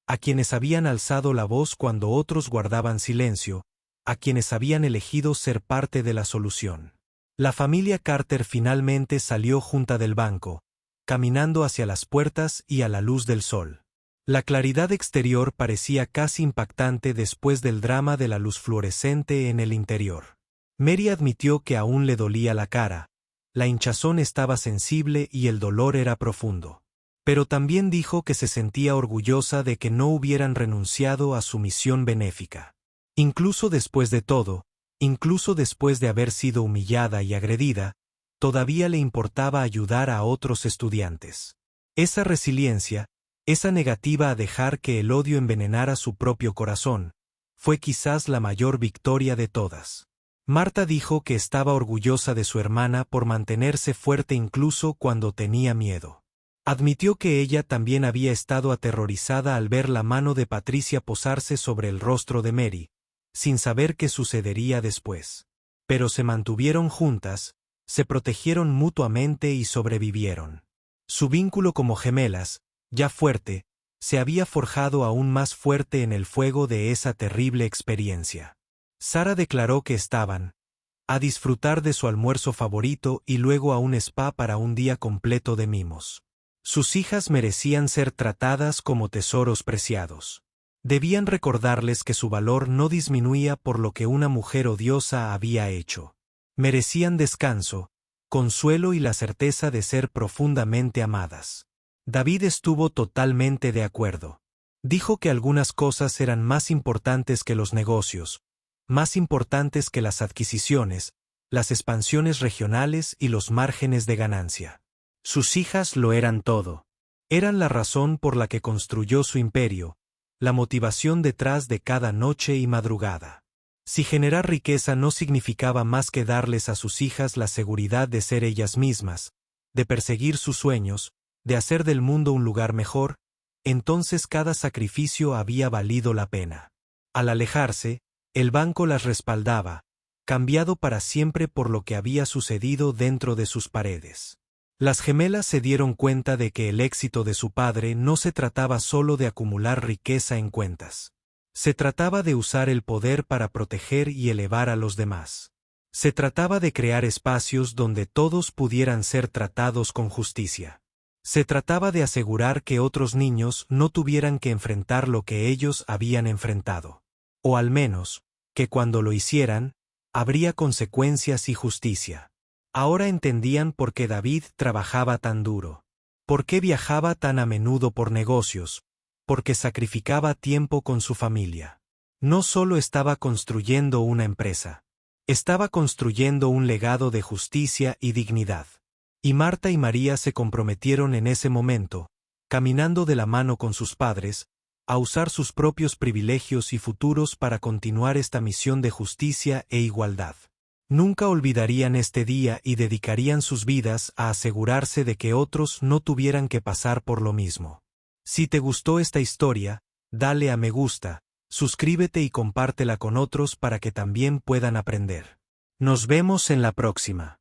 a quienes habían alzado la voz cuando otros guardaban silencio, a quienes habían elegido ser parte de la solución. La familia Carter finalmente salió junta del banco, caminando hacia las puertas y a la luz del sol. La claridad exterior parecía casi impactante después del drama de la luz fluorescente en el interior. Mary admitió que aún le dolía la cara, la hinchazón estaba sensible y el dolor era profundo. Pero también dijo que se sentía orgullosa de que no hubieran renunciado a su misión benéfica. Incluso después de todo, incluso después de haber sido humillada y agredida, todavía le importaba ayudar a otros estudiantes. Esa resiliencia, esa negativa a dejar que el odio envenenara su propio corazón, fue quizás la mayor victoria de todas. Marta dijo que estaba orgullosa de su hermana por mantenerse fuerte incluso cuando tenía miedo. Admitió que ella también había estado aterrorizada al ver la mano de Patricia posarse sobre el rostro de Mary, sin saber qué sucedería después. Pero se mantuvieron juntas, se protegieron mutuamente y sobrevivieron. Su vínculo como gemelas, ya fuerte, se había forjado aún más fuerte en el fuego de esa terrible experiencia. Sara declaró que estaban a disfrutar de su almuerzo favorito y luego a un spa para un día completo de mimos. Sus hijas merecían ser tratadas como tesoros preciados. Debían recordarles que su valor no disminuía por lo que una mujer odiosa había hecho. Merecían descanso, consuelo y la certeza de ser profundamente amadas. David estuvo totalmente de acuerdo. Dijo que algunas cosas eran más importantes que los negocios, más importantes que las adquisiciones, las expansiones regionales y los márgenes de ganancia. Sus hijas lo eran todo. Eran la razón por la que construyó su imperio, la motivación detrás de cada noche y madrugada. Si generar riqueza no significaba más que darles a sus hijas la seguridad de ser ellas mismas, de perseguir sus sueños, de hacer del mundo un lugar mejor, entonces cada sacrificio había valido la pena. Al alejarse, el banco las respaldaba, cambiado para siempre por lo que había sucedido dentro de sus paredes. Las gemelas se dieron cuenta de que el éxito de su padre no se trataba solo de acumular riqueza en cuentas. Se trataba de usar el poder para proteger y elevar a los demás. Se trataba de crear espacios donde todos pudieran ser tratados con justicia. Se trataba de asegurar que otros niños no tuvieran que enfrentar lo que ellos habían enfrentado. O al menos, que cuando lo hicieran, habría consecuencias y justicia. Ahora entendían por qué David trabajaba tan duro, por qué viajaba tan a menudo por negocios, porque sacrificaba tiempo con su familia. No solo estaba construyendo una empresa, estaba construyendo un legado de justicia y dignidad. Y Marta y María se comprometieron en ese momento, caminando de la mano con sus padres, a usar sus propios privilegios y futuros para continuar esta misión de justicia e igualdad. Nunca olvidarían este día y dedicarían sus vidas a asegurarse de que otros no tuvieran que pasar por lo mismo. Si te gustó esta historia, dale a me gusta, suscríbete y compártela con otros para que también puedan aprender. Nos vemos en la próxima.